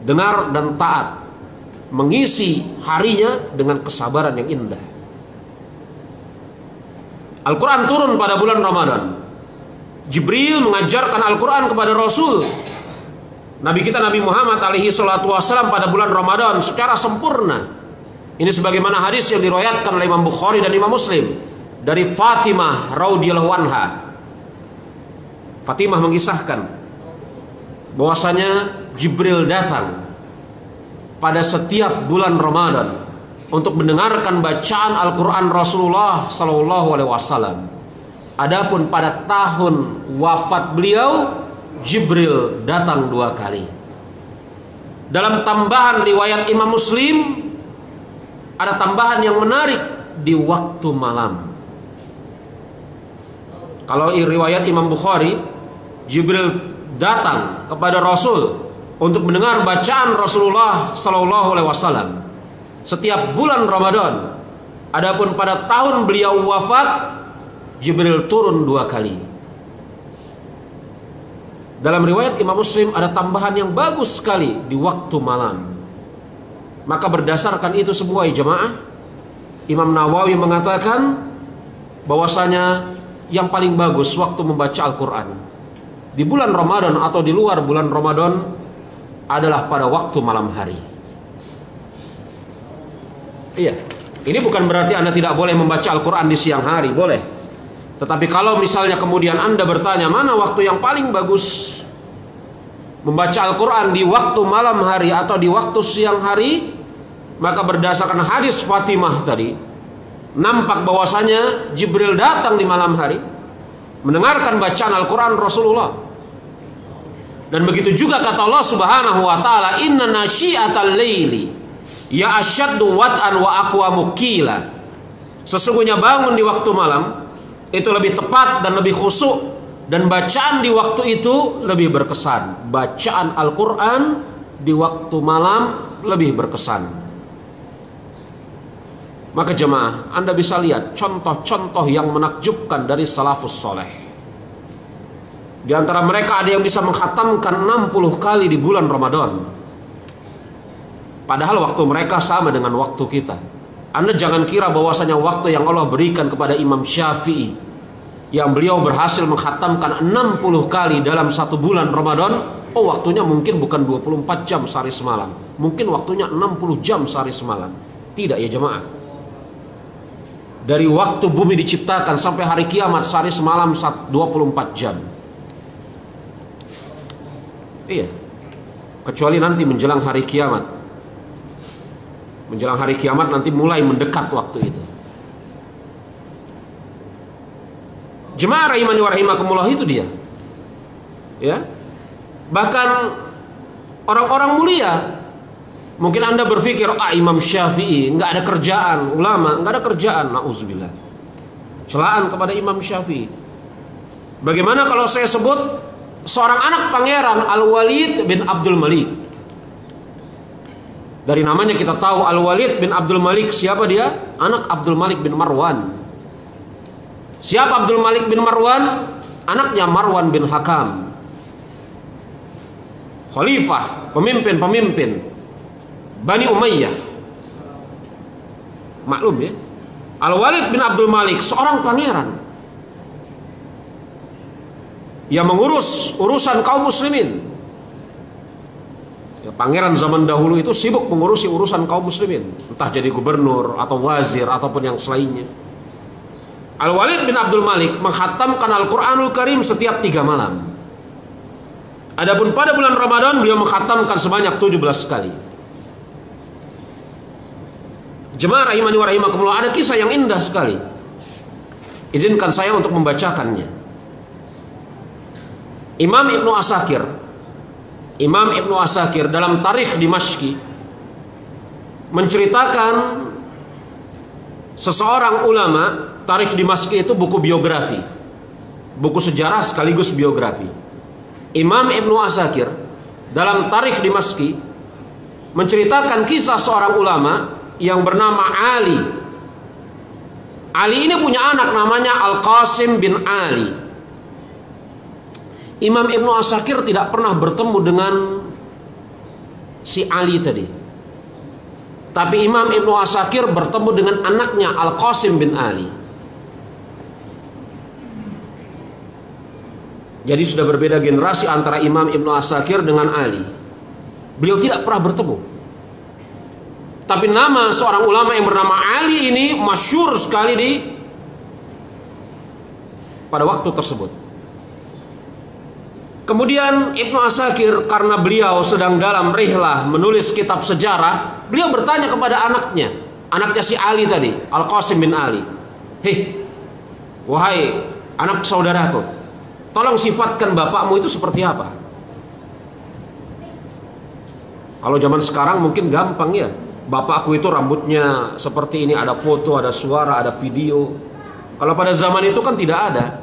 [SPEAKER 1] Dengar dan taat. Mengisi harinya dengan kesabaran yang indah. Al-Quran turun pada bulan Ramadan. Jibril mengajarkan Al-Quran kepada Rasul. Nabi kita Nabi Muhammad alaihi salatu wassalam pada bulan Ramadan secara sempurna. Ini sebagaimana hadis yang diriwayatkan oleh Imam Bukhari dan Imam Muslim dari Fatimah radhiyallahu anha. Fatimah mengisahkan bahwasanya Jibril datang pada setiap bulan Ramadan untuk mendengarkan bacaan Al-Quran Rasulullah sallallahu alaihi wasallam. Adapun pada tahun wafat beliau,
[SPEAKER 2] Jibril datang 2 kali. Dalam tambahan riwayat Imam Muslim ada tambahan yang menarik di waktu malam. Kalau riwayat Imam Bukhari, Jibril datang kepada Rasul untuk mendengar bacaan Rasulullah Sallallahu Alaihi Wasallam setiap bulan Ramadan. Adapun pada tahun beliau wafat, Jibril turun 2 kali. Dalam riwayat Imam Muslim ada tambahan yang bagus sekali di waktu malam. Maka berdasarkan itu semua jemaah, Imam Nawawi mengatakan bahwasanya yang paling bagus waktu membaca Al-Quran di bulan Ramadan atau di luar bulan Ramadan adalah pada waktu malam hari. Iya, ini bukan berarti Anda tidak boleh membaca Al-Quran di siang hari, boleh. Tetapi kalau misalnya kemudian Anda bertanya mana waktu yang paling bagus membaca Al-Quran, di waktu malam hari atau di waktu siang hari, maka berdasarkan hadis Fatimah tadi, nampak bahwasanya Jibril datang di malam hari mendengarkan bacaan Al-Quran Rasulullah. Dan begitu juga kata Allah Subhanahu wa taala, inna nasyi'atal laili ya asyaddu wat'an wa aqwamu qila. Sesungguhnya bangun di waktu malam itu lebih tepat dan lebih khusyuk, dan bacaan di waktu itu lebih berkesan. Bacaan Al-Quran di waktu malam lebih berkesan. Maka jemaah, Anda bisa lihat contoh-contoh yang menakjubkan dari salafus soleh. Di antara mereka ada yang bisa mengkhatamkan 60 kali di bulan Ramadan. Padahal waktu mereka sama dengan waktu kita. Anda jangan kira bahwasanya waktu yang Allah berikan kepada Imam Syafi'i, yang beliau berhasil mengkhatamkan 60 kali dalam 1 bulan Ramadan, oh waktunya mungkin bukan 24 jam sehari semalam, mungkin waktunya 60 jam sehari semalam. Tidak ya jemaah. Dari waktu bumi diciptakan sampai hari kiamat sehari semalam 24 jam. Iya. Kecuali nanti menjelang hari kiamat. Menjelang hari kiamat nanti mulai mendekat waktu itu. Jemaah rahimani wa rahimakumullah, itu dia. Ya. Bahkan orang-orang mulia, mungkin Anda berpikir, Imam Syafi'i nggak ada kerjaan, ulama nggak ada kerjaan, nauzubillah. Celaan kepada Imam Syafi'i. Bagaimana kalau saya sebut seorang anak pangeran Al-Walid bin Abdul Malik? Dari namanya kita tahu Al-Walid bin Abdul Malik siapa dia? Anak Abdul Malik bin Marwan. Siapa Abdul Malik bin Marwan? Anaknya Marwan bin Hakam, khalifah, pemimpin Bani Umayyah. Maklum ya, Al-Walid bin Abdul Malik seorang pangeran yang mengurus urusan kaum muslimin. Ya, pangeran zaman dahulu itu sibuk mengurusi urusan kaum muslimin, entah jadi gubernur atau wazir ataupun yang selainnya. Al-Walid bin Abdul Malik menghatamkan Al-Quranul Karim setiap 3 malam. Adapun pada bulan Ramadan beliau menghatamkan sebanyak 17 kali. Jemaah rahimani wa rahimakumullah, ada kisah yang indah sekali. Izinkan saya untuk membacakannya. Imam Ibnu Asakir dalam Tarikh Dimashqi menceritakan seseorang ulama. Tarikh Dimashqi itu buku biografi, buku sejarah sekaligus biografi. Imam Ibnu Asakir dalam Tarikh Dimashqi menceritakan kisah seorang ulama yang bernama Ali. Ali ini punya anak namanya Al-Qasim bin Ali. Imam Ibnu Asakir tidak pernah bertemu dengan si Ali tadi, tapi Imam Ibnu Asakir bertemu dengan anaknya Al-Qasim bin Ali. Jadi sudah berbeda generasi antara Imam Ibnu Asakir dengan Ali. Beliau tidak pernah bertemu. Tapi nama seorang ulama yang bernama Ali ini masyhur sekali pada waktu tersebut. Kemudian Ibnu Asakir, karena beliau sedang dalam rihlah menulis kitab sejarah, beliau bertanya kepada anaknya si Ali tadi, Al-Qasim bin Ali, "Hei, wahai anak saudaraku, Tolong sifatkan bapakmu itu seperti apa. Kalau zaman sekarang mungkin gampang ya. Bapakku itu rambutnya seperti ini, ada foto, ada suara, ada video. Kalau pada zaman itu kan tidak ada.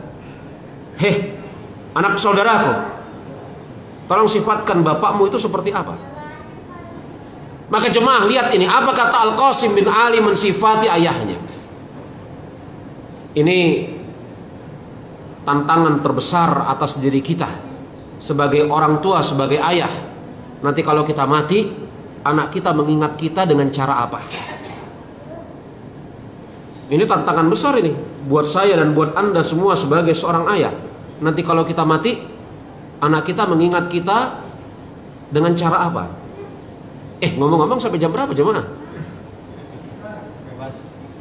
[SPEAKER 2] Heh, anak saudaraku, tolong sifatkan bapakmu itu seperti apa. Maka jemaah lihat ini, apa kata Al-Qasim bin Ali mensifati ayahnya. Ini tantangan terbesar atas diri kita sebagai orang tua, sebagai ayah. Nanti kalau kita mati, anak kita mengingat kita dengan cara apa? Ini tantangan besar ini buat saya dan buat Anda semua sebagai seorang ayah. Nanti kalau kita mati, anak kita mengingat kita dengan cara apa? Ngomong-ngomong sampai jam berapa jemaah?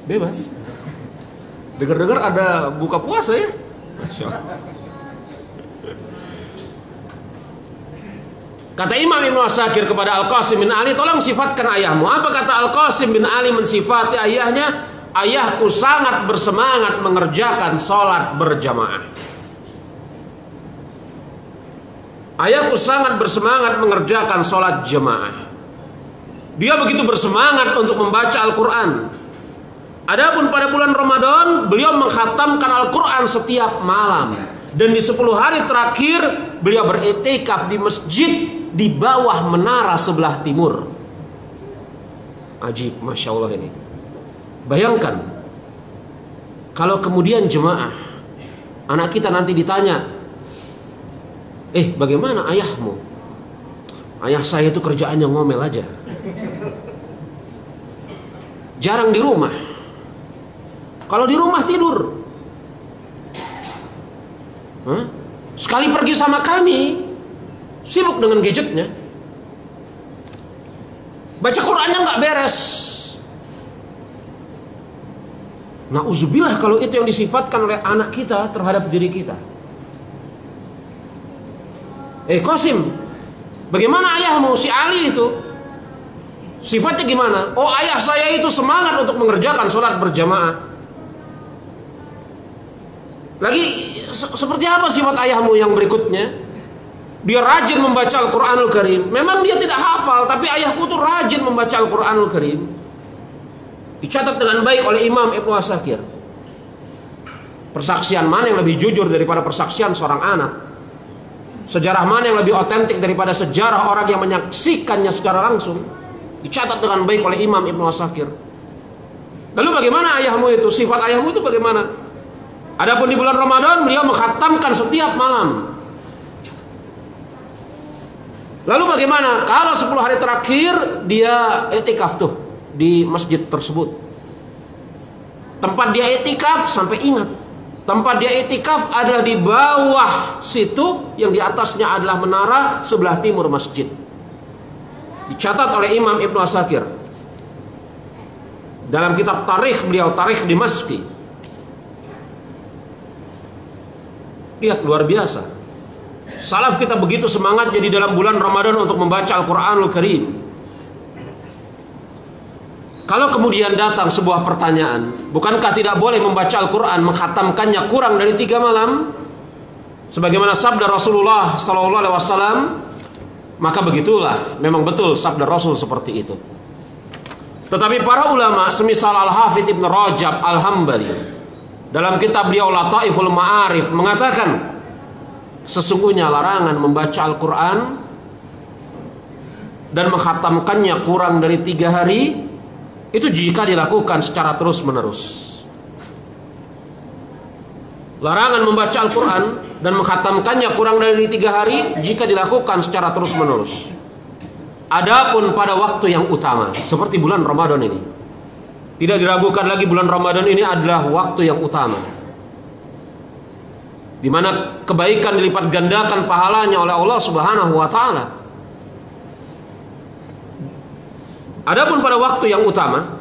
[SPEAKER 2] Bebas. Dengar-dengar ada buka puasa ya? Masya Allah. Kata Imam Ibnu Asakir kepada Al-Qasim bin Ali, tolong sifatkan ayahmu. Apa kata Al-Qasim bin Ali mensifati ayahnya? Ayahku sangat bersemangat mengerjakan sholat berjamaah. Ayahku sangat bersemangat mengerjakan sholat jamaah. Dia begitu bersemangat untuk membaca Al-Quran. Adapun pada bulan Ramadan, beliau mengkhatamkan Al-Quran setiap malam. Dan di 10 hari terakhir, beliau beriktikaf di masjid di bawah menara sebelah timur. Ajib, Masya Allah ini. Bayangkan, kalau kemudian jemaah, anak kita nanti ditanya, bagaimana ayahmu? Ayah saya itu kerjaannya ngomel aja. Jarang di rumah. Kalau di rumah tidur. Sekali pergi sama kami, sibuk dengan gadgetnya. Baca Qurannya nggak beres. Nauzubillah kalau itu yang disifatkan oleh anak kita terhadap diri kita. Qasim, bagaimana ayahmu si Ali itu? Sifatnya gimana? Oh, ayah saya itu semangat untuk mengerjakan sholat berjamaah. Lagi seperti apa sifat ayahmu yang berikutnya? Dia rajin membaca Al-Quranul Karim. Memang dia tidak hafal, tapi ayahku tuh rajin membaca Al-Quranul Karim. Dicatat dengan baik oleh Imam Ibnu Asakir. Persaksian mana yang lebih jujur daripada persaksian seorang anak? Sejarah mana yang lebih otentik daripada sejarah orang yang menyaksikannya secara langsung? Dicatat dengan baik oleh Imam Ibnu Asakir. Lalu bagaimana ayahmu itu? Sifat ayahmu itu bagaimana? Adapun di bulan Ramadan, beliau mengkhatamkan setiap malam. Lalu bagaimana? Kalau 10 hari terakhir dia i'tikaf tuh di masjid tersebut. Tempat dia i'tikaf sampai ingat. Tempat dia i'tikaf adalah di bawah situ, yang di atasnya adalah menara sebelah timur masjid. Dicatat oleh Imam Ibnu Asakir dalam kitab tarikh beliau, Tarikh Dimashqi. Lihat, luar biasa. Salaf kita begitu semangat jadi dalam bulan Ramadan untuk membaca Al-Quranul Karim. Kalau kemudian datang sebuah pertanyaan, bukankah tidak boleh membaca Al-Quran, mengkhatamkannya kurang dari 3 malam? Sebagaimana sabda Rasulullah SAW, maka begitulah, memang betul sabda Rasul seperti itu. Tetapi para ulama, semisal Al-Hafidh Ibn Rajab Al-Hambali, dalam kitab beliau Lataiful Ma'arif mengatakan, sesungguhnya larangan membaca Al-Quran dan mengkhatamkannya kurang dari 3 hari, itu jika dilakukan secara terus menerus. Larangan membaca Al-Quran dan mengkhatamkannya kurang dari 3 hari jika dilakukan secara terus menerus. Adapun pada waktu yang utama, seperti bulan Ramadan ini, tidak diragukan lagi bulan Ramadan ini adalah waktu yang utama, di mana kebaikan dilipat gandakan pahalanya oleh Allah Subhanahu wa taala. Adapun pada waktu yang utama,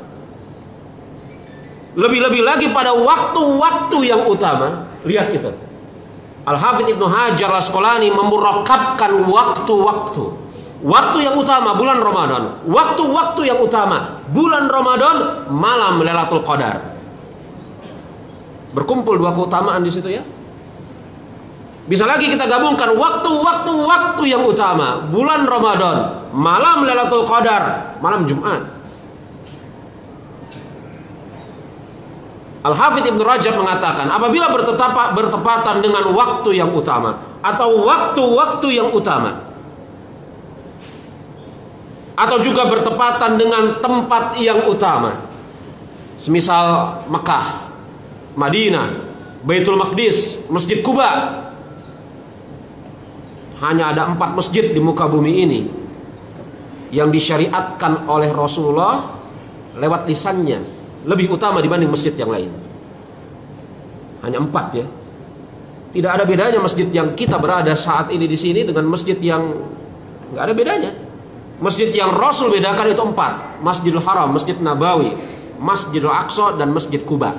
[SPEAKER 2] lebih-lebih lagi pada waktu-waktu yang utama, lihat itu. Al-Hafidh Ibnu Hajar Al-Asqalani memurakabkan waktu-waktu. Waktu yang utama bulan Ramadan, waktu-waktu yang utama bulan Ramadan, malam Lailatul Qadar. Berkumpul 2 keutamaan di situ ya. Bisa lagi kita gabungkan waktu yang utama. Bulan Ramadan, malam Lailatul Qadar, malam Jumat. Al-Hafidz Ibnu Rajab mengatakan, apabila bertepatan dengan waktu yang utama atau waktu-waktu yang utama, atau juga bertepatan dengan tempat yang utama, semisal Mekah, Madinah, Baitul Maqdis, Masjid Quba. Hanya ada 4 masjid di muka bumi ini yang disyariatkan oleh Rasulullah lewat lisannya lebih utama dibanding masjid yang lain. Hanya 4 ya. Tidak ada bedanya masjid yang kita berada saat ini di sini dengan masjid yang nggak ada bedanya. Masjid yang Rasul bedakan itu 4: Masjidil Haram, Masjid Nabawi, Masjidil Aqsa, dan Masjid Quba.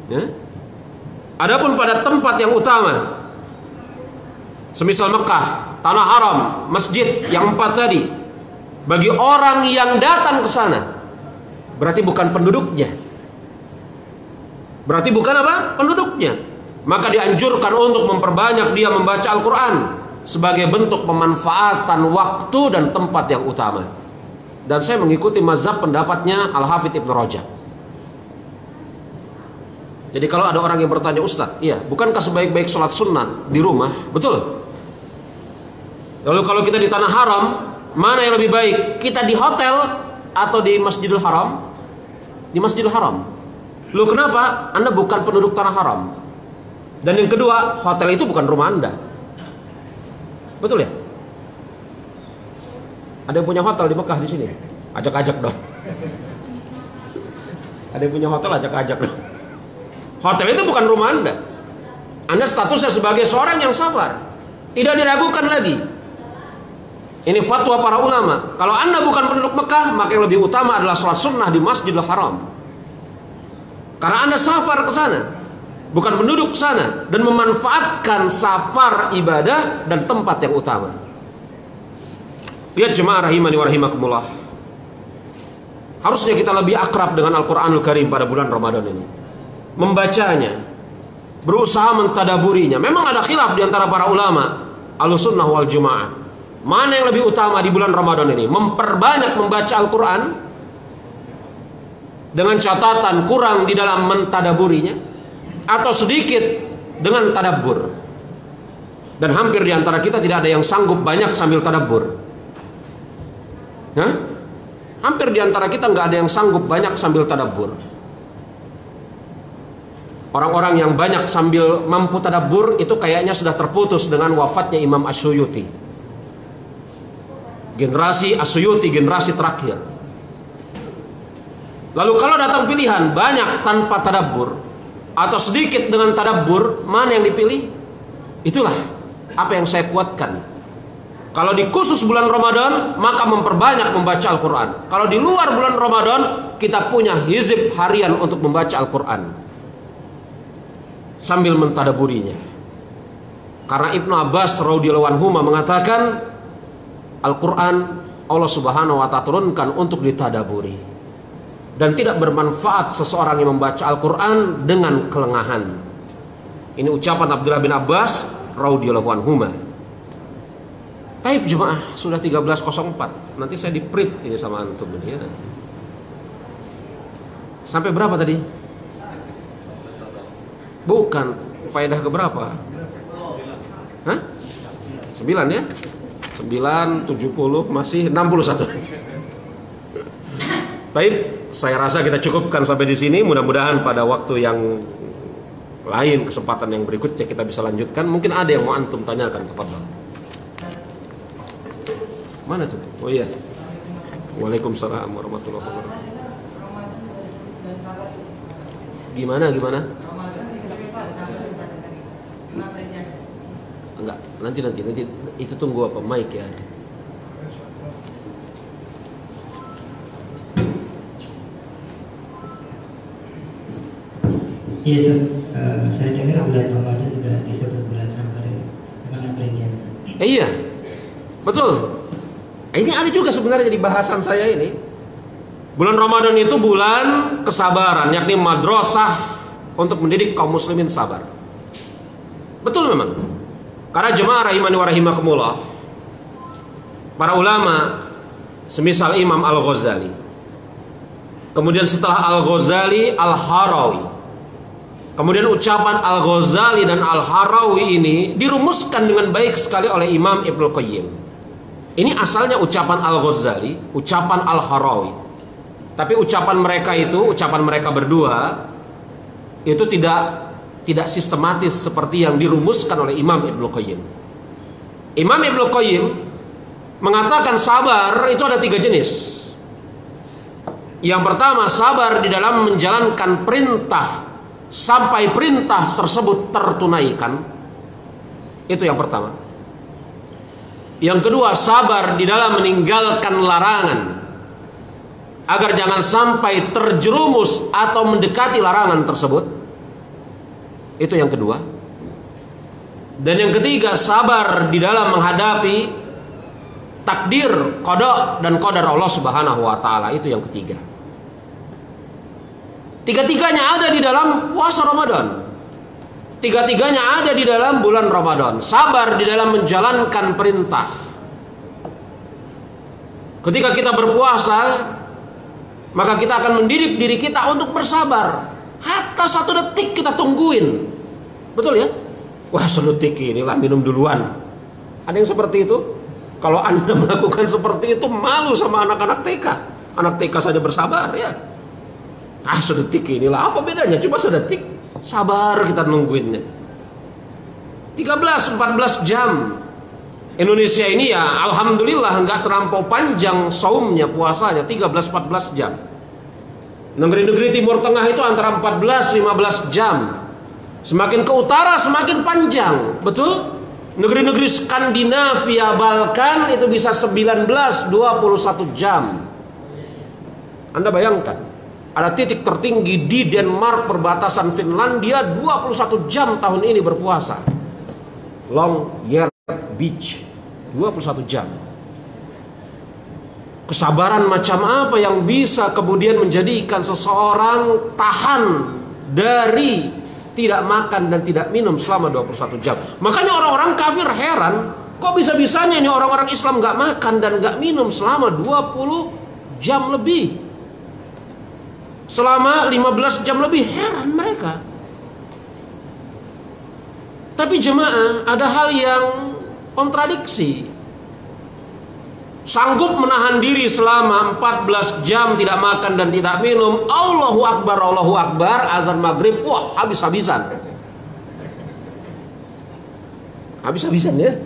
[SPEAKER 2] Ya? Adapun pada tempat yang utama, semisal Mekah, Tanah Haram, masjid yang 4 tadi, bagi orang yang datang ke sana, berarti bukan penduduknya. Berarti bukan apa? Penduduknya. Maka dianjurkan untuk memperbanyak dia membaca Al-Quran sebagai bentuk pemanfaatan waktu dan tempat yang utama. Dan saya mengikuti mazhab pendapatnya Al-Hafidz Ibnu Rajab. Jadi kalau ada orang yang bertanya, Ustadz, iya, bukankah sebaik-baik sholat sunnah di rumah? Betul. Lalu kalau kita di Tanah Haram, mana yang lebih baik? Kita di hotel atau di Masjidil Haram? Di Masjidil Haram. Loh, kenapa? Anda bukan penduduk Tanah Haram. Dan yang kedua, hotel itu bukan rumah Anda. Betul ya? Ada yang punya hotel di Mekah di sini? Ajak-ajak dong. Ada yang punya hotel, ajak-ajak dong. Hotel itu bukan rumah Anda. Anda statusnya sebagai seorang yang safar. Tidak diragukan lagi. Ini fatwa para ulama. Kalau Anda bukan penduduk Mekah, maka yang lebih utama adalah sholat sunnah di Masjidil Haram. Karena Anda safar ke sana, bukan penduduk sana, dan memanfaatkan safar ibadah dan tempat yang utama. Lihat jemaah rahimani wa rahimakumullah. Harusnya kita lebih akrab dengan Al-Quranul Karim pada bulan Ramadan ini. Membacanya, berusaha mentadaburinya. Memang ada khilaf di antara para ulama Ahlussunnah wal Jamaah. Mana yang lebih utama di bulan Ramadan ini? Memperbanyak membaca Al-Quran dengan catatan kurang di dalam mentadaburinya, atau sedikit dengan tadabbur. Dan hampir di antara kita tidak ada yang sanggup banyak sambil tadabbur. Hah? Hampir di antara kita nggak ada yang sanggup banyak sambil tadabbur. Orang-orang yang banyak sambil mampu tadabbur itu kayaknya sudah terputus dengan wafatnya Imam Asyuyuti. Generasi Asyuyuti, generasi terakhir. Lalu kalau datang pilihan banyak tanpa tadabbur atau sedikit dengan tadabbur, mana yang dipilih? Itulah apa yang saya kuatkan. Kalau di khusus bulan Ramadan, maka memperbanyak membaca Al-Quran. Kalau di luar bulan Ramadan, kita punya hizib harian untuk membaca Al-Quran sambil mentadaburinya. Karena Ibnu Abbas radhiyallahu anhu mengatakan, Al-Quran Allah Subhanahu wa ta'ala turunkan untuk ditadaburi, dan tidak bermanfaat seseorang yang membaca Al-Quran dengan kelengahan. Ini ucapan Abdullah bin Abbas radhiyallahu anhuma. Taib jemaah, sudah 13.04. Nanti saya di-print ini sama antum ini ya. Sampai berapa tadi? Bukan, faedah ke berapa? Hah? 9 ya? 9, 70, masih 61. Baik, saya rasa kita cukupkan sampai di sini. Mudah-mudahan pada waktu yang lain, kesempatan yang berikutnya kita bisa lanjutkan. Mungkin ada yang mau antum tanyakan, tafadhol. Mana tuh? Oh iya. Waalaikumsalam warahmatullahi wabarakatuh. Gimana? Enggak, nanti itu tunggu apa mic ya.
[SPEAKER 3] Iya, saya dengar bulan Ramadan juga disebut bulan sabar. Gimana pengen?
[SPEAKER 2] Iya, betul. Ini ada juga sebenarnya di bahasan saya ini. Bulan Ramadan itu bulan kesabaran, yakni madrasah untuk mendidik kaum muslimin sabar. Betul memang. Karena jemaah rahimani wa rahimakumullah, para ulama semisal Imam Al-Ghazali, kemudian setelah Al-Ghazali Al-Harawi, kemudian ucapan Al-Ghazali dan Al-Harawi ini dirumuskan dengan baik sekali oleh Imam Ibnu Qayyim. Ini asalnya ucapan Al-Ghazali, ucapan Al-Harawi. Tapi ucapan mereka berdua itu tidak sistematis seperti yang dirumuskan oleh Imam Ibnu Qayyim. Imam Ibnu Qayyim mengatakan sabar itu ada 3 jenis. Yang pertama, sabar di dalam menjalankan perintah sampai perintah tersebut tertunaikan. Itu yang pertama. Yang kedua, sabar di dalam meninggalkan larangan agar jangan sampai terjerumus atau mendekati larangan tersebut. Itu yang kedua. Dan yang ketiga, sabar di dalam menghadapi takdir, qada dan qadar Allah Subhanahu wa taala. Itu yang ketiga. Tiga-tiganya ada di dalam puasa Ramadan. Tiga-tiganya ada di dalam bulan Ramadan. Sabar di dalam menjalankan perintah. Ketika kita berpuasa, maka kita akan mendidik diri kita untuk bersabar. Hatta 1 detik kita tungguin. Betul ya? Wah, 1 detik inilah minum duluan. Ada yang seperti itu? Kalau Anda melakukan seperti itu, malu sama anak-anak TK. Anak TK saja bersabar ya. 1 detik inilah, apa bedanya? Cuma 1 detik. Sabar kita nungguinnya. 13-14 jam. Indonesia ini ya alhamdulillah nggak terlampau panjang saumnya, puasanya 13-14 jam. Negeri-negeri Timur Tengah itu antara 14-15 jam. Semakin ke utara semakin panjang. Betul? Negeri-negeri Skandinavia, Balkan itu bisa 19-21 jam. Anda bayangkan, ada titik tertinggi di Denmark perbatasan Finlandia 21 jam tahun ini berpuasa. Longyearbyen Beach 21 jam. Kesabaran macam apa yang bisa kemudian menjadikan seseorang tahan dari tidak makan dan tidak minum selama 21 jam. Makanya orang-orang kafir heran, kok bisa-bisanya ini orang-orang Islam gak makan dan gak minum selama 20 jam lebih, selama 15 jam lebih. Heran mereka. Tapi jemaah, ada hal yang kontradiksi. Sanggup menahan diri selama 14 jam tidak makan dan tidak minum, Allahu Akbar, azan maghrib, wah habis-habisan. Habis-habisan ya.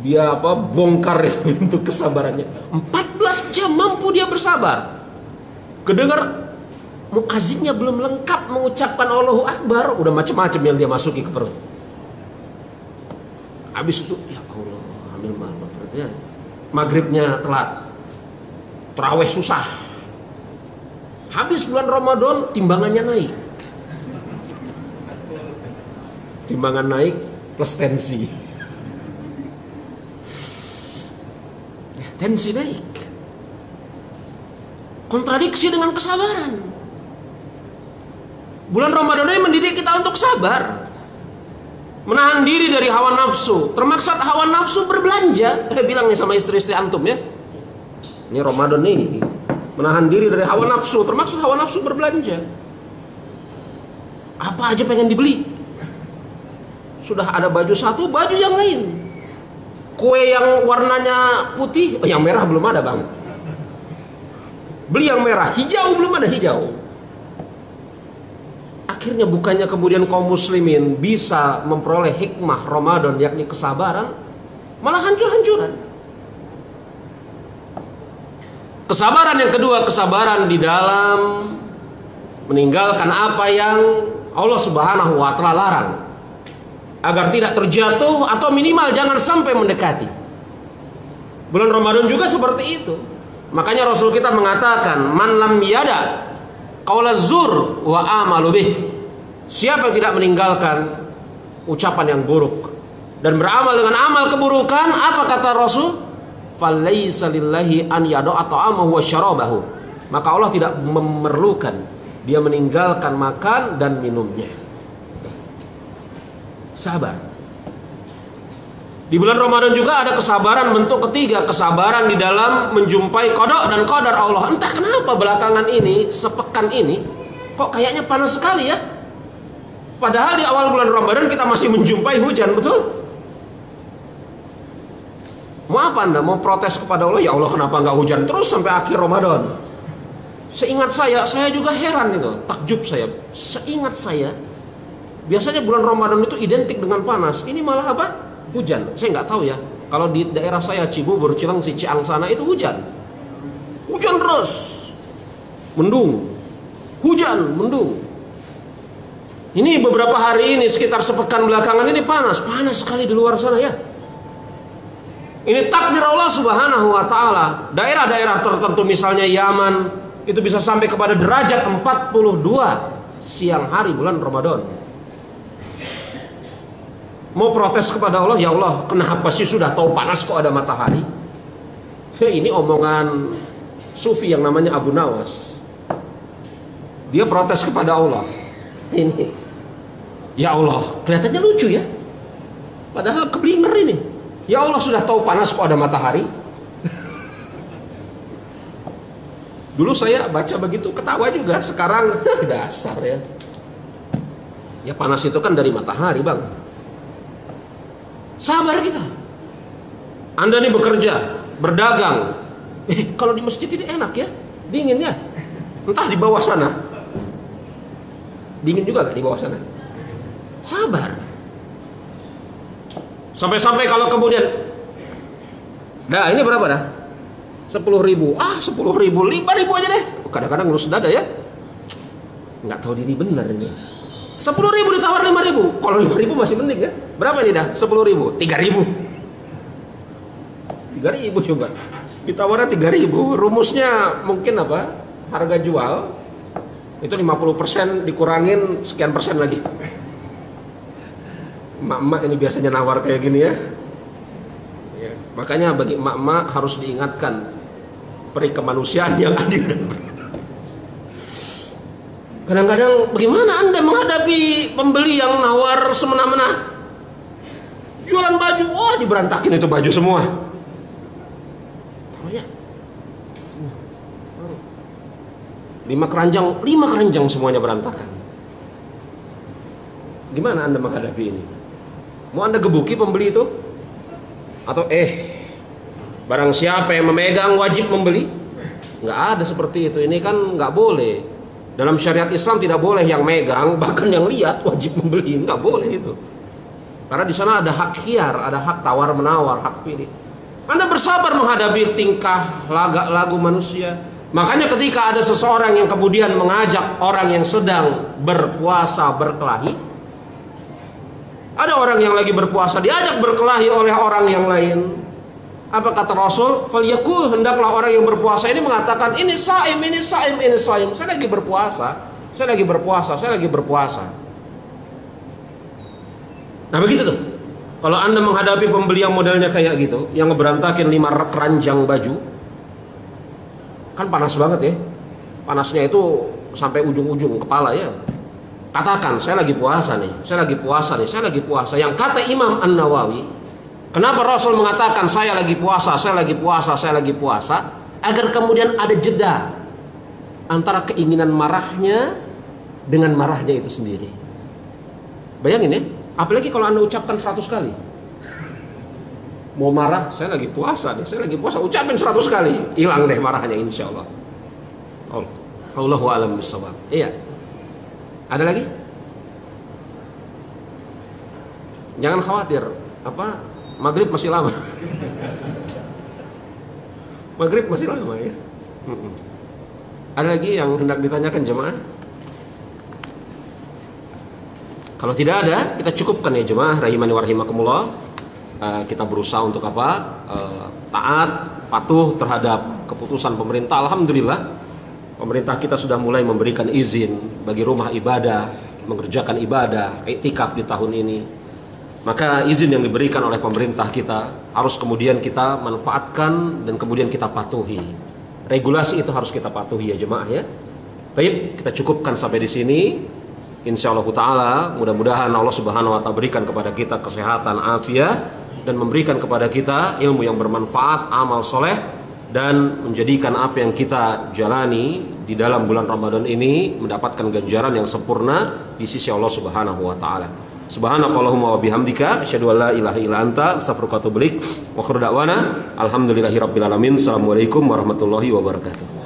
[SPEAKER 2] Dia bongkar untuk kesabarannya. 14 jam mampu dia bersabar. Kedengar muazzinnya belum lengkap mengucapkan Allahu Akbar, udah macam-macam yang dia masuki ke perut. Habis itu, ya Allah, ambil maaf perutnya. Maghribnya telat, tarawih susah. Habis bulan Ramadan timbangannya naik. Timbangan naik plus tensi. Tensi naik. Kontradiksi dengan kesabaran. Bulan Ramadan ini mendidik kita untuk sabar. Menahan diri dari hawa nafsu. Termaksud hawa nafsu berbelanja. Bilang nih sama istri-istri antum ya. Ini Ramadan nih. Menahan diri dari hawa nafsu. Termaksud hawa nafsu berbelanja. Apa aja pengen dibeli. Sudah ada baju satu, baju yang lain. Kue yang warnanya putih, yang merah belum ada bang. Beli yang merah, hijau belum ada hijau. Akhirnya bukannya kemudian kaum muslimin bisa memperoleh hikmah Ramadan, yakni kesabaran, malah hancur-hancuran. Kesabaran yang kedua, kesabaran di dalam meninggalkan apa yang Allah Subhanahu wa ta'ala larang, agar tidak terjatuh atau minimal jangan sampai mendekati. Bulan Ramadan juga seperti itu. Makanya Rasul kita mengatakan, man lam yada qaula zur wa amalu bih. Siapa yang tidak meninggalkan ucapan yang buruk dan beramal dengan amal keburukan, apa kata Rasul? Falaisa lillahi an yada'a ta'amahu wa syarabahu. Maka Allah tidak memerlukan Dia meninggalkan makan dan minumnya. Sabar. Di bulan Ramadan juga ada kesabaran bentuk ketiga, kesabaran di dalam menjumpai qada dan qadar Allah. Entah kenapa belakangan ini, sepekan ini, kok kayaknya panas sekali ya. Padahal di awal bulan Ramadan kita masih menjumpai hujan, betul? Mau apa Anda? Mau protes kepada Allah? Ya Allah, kenapa nggak hujan terus sampai akhir Ramadan? Seingat saya juga heran itu, takjub saya. Seingat saya, biasanya bulan Ramadan itu identik dengan panas. Ini malah apa? Hujan. Saya nggak tahu ya. Kalau di daerah saya Cibubur, Cilengsi, Ciang sana itu hujan. Hujan terus. Mendung. Hujan, mendung. Ini beberapa hari ini, sekitar sepekan belakangan ini panas sekali di luar sana ya. Ini takdir Allah Subhanahu wa taala. Daerah-daerah tertentu misalnya Yaman itu bisa sampai kepada derajat 42 siang hari bulan Ramadan. Mau protes kepada Allah, ya Allah, kenapa sih sudah tahu panas kok ada matahari? Ini omongan sufi yang namanya Abu Nawas. Dia protes kepada Allah. Ini, ya Allah, kelihatannya lucu ya. Padahal keblinger ini. Ya Allah, sudah tahu panas kok ada matahari. Dulu saya baca begitu ketawa juga. Sekarang dasar ya. Ya panas itu kan dari matahari bang. Sabar kita. Anda nih bekerja, berdagang. Kalau di masjid ini enak ya, dingin ya. Entah di bawah sana. Dingin juga gak di bawah sana? Sabar. Sampai-sampai kalau kemudian, dah ini berapa dah? 10.000. 10.000, 5.000 aja deh. Kadang-kadang ngurus dada ya. Nggak tahu diri benar ini. 10.000 ditawar 5.000. Kalau 5.000 masih mending ya. Berapa nih dah? 10.000. 3.000. 3.000 coba. Ditawarnya 3.000. Rumusnya mungkin apa? Harga jual itu 50% dikurangin sekian persen lagi. Emak-emak ini biasanya nawar kayak gini ya. Makanya bagi emak-emak harus diingatkan peri kemanusiaan yang adil dan beradab. Kadang-kadang bagaimana Anda menghadapi pembeli yang nawar semena-mena? Jualan baju, wah diberantakin itu baju semua. Oh ya. 5 keranjang semuanya berantakan. Gimana Anda menghadapi ini? Mau Anda gebuki pembeli itu? Atau barang siapa yang memegang wajib membeli? Nggak ada seperti itu. Ini kan nggak boleh. Dalam syariat Islam tidak boleh yang megang, bahkan yang lihat wajib membeli. Nggak boleh itu. Karena di sana ada hak khiyar, ada hak tawar menawar, hak pilih. Anda bersabar menghadapi tingkah lagu manusia. Makanya ketika ada seseorang yang kemudian mengajak orang yang sedang berpuasa berkelahi, ada orang yang lagi berpuasa diajak berkelahi oleh orang yang lain. Apa kata Rasul? Falyakul, hendaklah orang yang berpuasa ini mengatakan, ini saim, ini saim, ini saim. Saya lagi berpuasa, saya lagi berpuasa, saya lagi berpuasa. Nah begitu tuh. Kalau Anda menghadapi pembeli yang modelnya kayak gitu, yang ngeberantakin 5 keranjang baju, kan panas banget ya. Panasnya itu sampai ujung-ujung kepala ya. Katakan, saya lagi puasa nih, saya lagi puasa nih, saya lagi puasa. Yang kata Imam An-Nawawi, kenapa Rasul mengatakan saya lagi puasa, saya lagi puasa, saya lagi puasa? Agar kemudian ada jeda antara keinginan marahnya dengan marahnya itu sendiri. Bayangin ya, apalagi kalau Anda ucapkan 100 kali. Mau marah, saya lagi puasa nih, saya lagi puasa, ucapin 100 kali, hilang deh marahnya insya Allah. Allahu a'lam bishawab. Iya. Ada lagi? Jangan khawatir, maghrib masih lama. Maghrib masih lama ya. Ada lagi yang hendak ditanyakan jemaah? Kalau tidak ada, kita cukupkan ya jemaah rahimani wa rahimakumullah. Kita berusaha untuk taat, patuh terhadap keputusan pemerintah. Alhamdulillah pemerintah kita sudah mulai memberikan izin bagi rumah ibadah mengerjakan ibadah iktikaf di tahun ini. Maka izin yang diberikan oleh pemerintah kita harus kemudian kita manfaatkan dan kemudian kita patuhi. Regulasi itu harus kita patuhi ya jemaah ya. Baik, kita cukupkan sampai di sini. Insyaallah taala, mudah-mudahan Allah Subhanahu wa taala berikan kepada kita kesehatan, afiat, dan memberikan kepada kita ilmu yang bermanfaat, amal soleh, dan menjadikan apa yang kita jalani di dalam bulan Ramadan ini mendapatkan ganjaran yang sempurna di sisi Allah Subhanahu wa taala. Subhanakallahumma wa bihamdika asyhadu an la ilaha illa anta astaghfiruka wa atubu ilaik. Wa akhiru da'wana alhamdulillahirabbil alamin. Assalamualaikum warahmatullahi wabarakatuh.